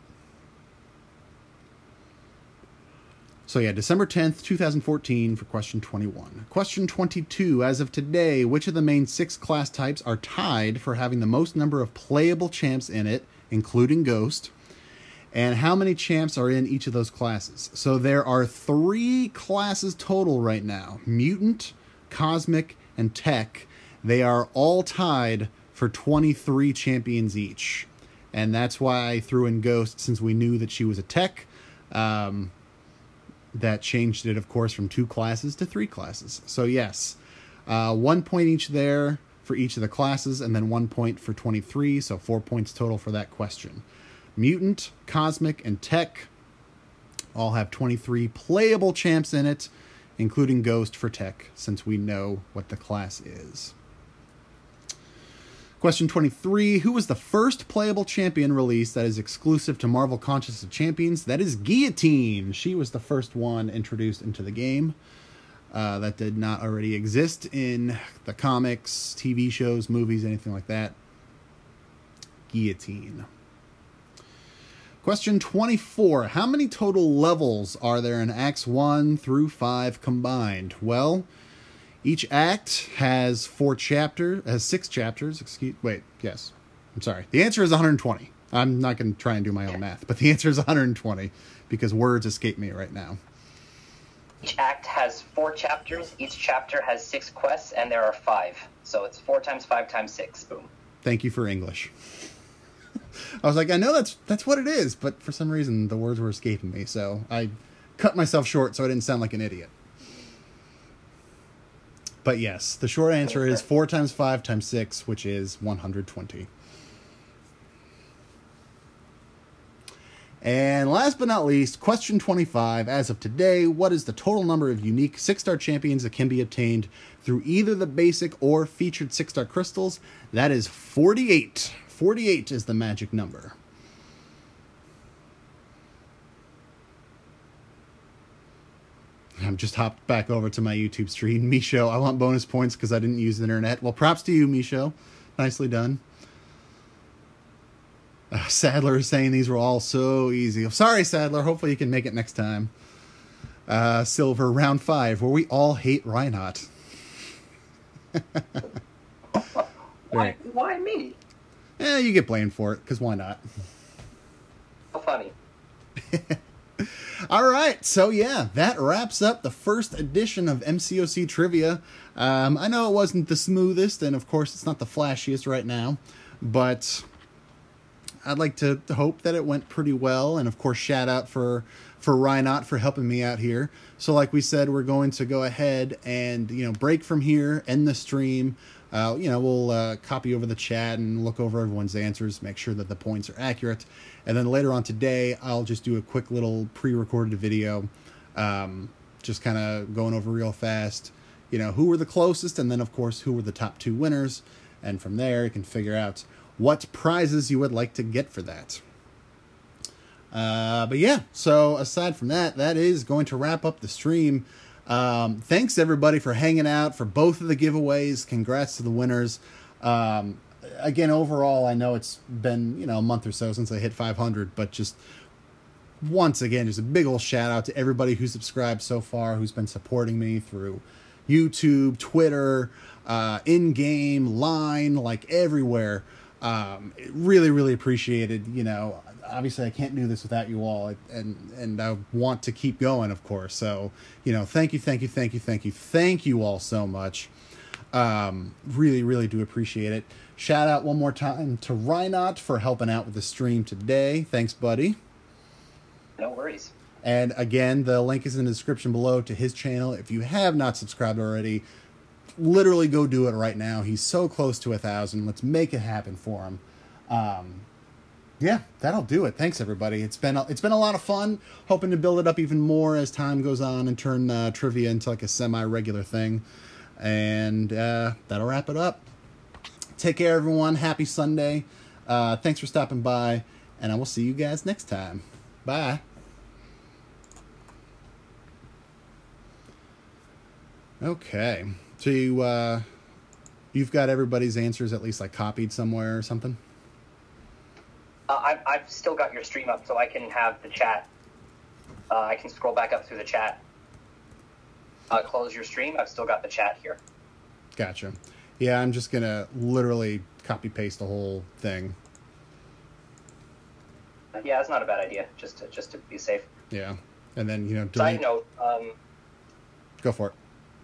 So yeah, December 10th, 2014 for question 21. Question 22. As of today, which of the main 6 class types are tied for having the most number of playable champs in it, including Ghost? And how many champs are in each of those classes? So there are 3 classes total right now. Mutant, Cosmic, and Tech. They are all tied for 23 champions each. And that's why I threw in Ghost, since we knew that she was a Tech. That changed it, of course, from 2 classes to 3 classes. So yes, 1 point each there for each of the classes, and then 1 point for 23, so 4 points total for that question. Mutant, Cosmic, and Tech all have 23 playable champs in it, including Ghost for Tech, since we know what the class is. Question 23. Who was the first playable champion released that is exclusive to Marvel Contest of Champions? That is Guillotine. She was the first one introduced into the game. That did not already exist in the comics, TV shows, movies, anything like that. Guillotine. Question 24. How many total levels are there in Acts 1 through 5 combined? Well, each act has 6 chapters. Yes. I'm sorry. The answer is 120. I'm not going to try and do my own math, but the answer is 120 because words escape me right now. Each act has 4 chapters. Each chapter has 6 quests, and there are 5. So it's 4 times 5 times 6. Boom. Thank you for English. I was like, I know that's what it is, but for some reason the words were escaping me, so I cut myself short so I didn't sound like an idiot. But yes, the short answer is 4 times 5 times 6, which is 120. And last but not least, question 25. As of today, what is the total number of unique 6-star champions that can be obtained through either the basic or featured 6-star crystals? That is 48. 48 is the magic number. I'm just hopped back over to my YouTube stream. Misho, I want bonus points because I didn't use the internet. Well, props to you, Misho. Nicely done. Sadler is saying these were all so easy. Sorry, Sadler. Hopefully you can make it next time. Silver, round 5, where we all hate Reinhardt. Why me? Yeah, you get blamed for it, because why not? How funny. All right, so yeah, that wraps up the first edition of MCOC Trivia. I know it wasn't the smoothest, and of course it's not the flashiest right now, but I'd like to hope that it went pretty well, and of course shout out for Reinhardt for helping me out here. So like we said, we're going to go ahead and, break from here, end the stream. We'll copy over the chat and look over everyone's answers, make sure that the points are accurate. And then later on today, I'll just do a quick little pre-recorded video, just kind of going over real fast, who were the closest, and then, of course, who were the top 2 winners. And from there, you can figure out what prizes you would like to get for that. But yeah, so aside from that, that is going to wrap up the stream. Thanks everybody for hanging out for both of the giveaways. Congrats to the winners. Again, overall, I know it's been, a month or so since I hit 500, but just once again, just a big old shout out to everybody who subscribed so far, who's been supporting me through YouTube, Twitter, in-game, Line, like everywhere. Really, really appreciated. Obviously I can't do this without you all, and I want to keep going, of course. So, thank you all so much. Really, really do appreciate it. Shout out one more time to Reinhardt for helping out with the stream today. Thanks, buddy. No worries. And again, the link is in the description below to his channel. If you have not subscribed already, literally go do it right now. He's so close to 1,000. Let's make it happen for him. Yeah, that'll do it. Thanks, everybody. It's been a lot of fun. Hoping to build it up even more as time goes on and turn trivia into like a semi-regular thing. And that'll wrap it up. Take care, everyone. Happy Sunday. Thanks for stopping by, and I will see you guys next time. Bye. Okay. So you've got everybody's answers at least like copied somewhere or something? I've still got your stream up, so I can have the chat. I can scroll back up through the chat. Close your stream. I've still got the chat here. Gotcha. Yeah, I'm just going to literally copy-paste the whole thing. Yeah, that's not a bad idea, just to be safe. Yeah. And then, delete. Side note. Go for it.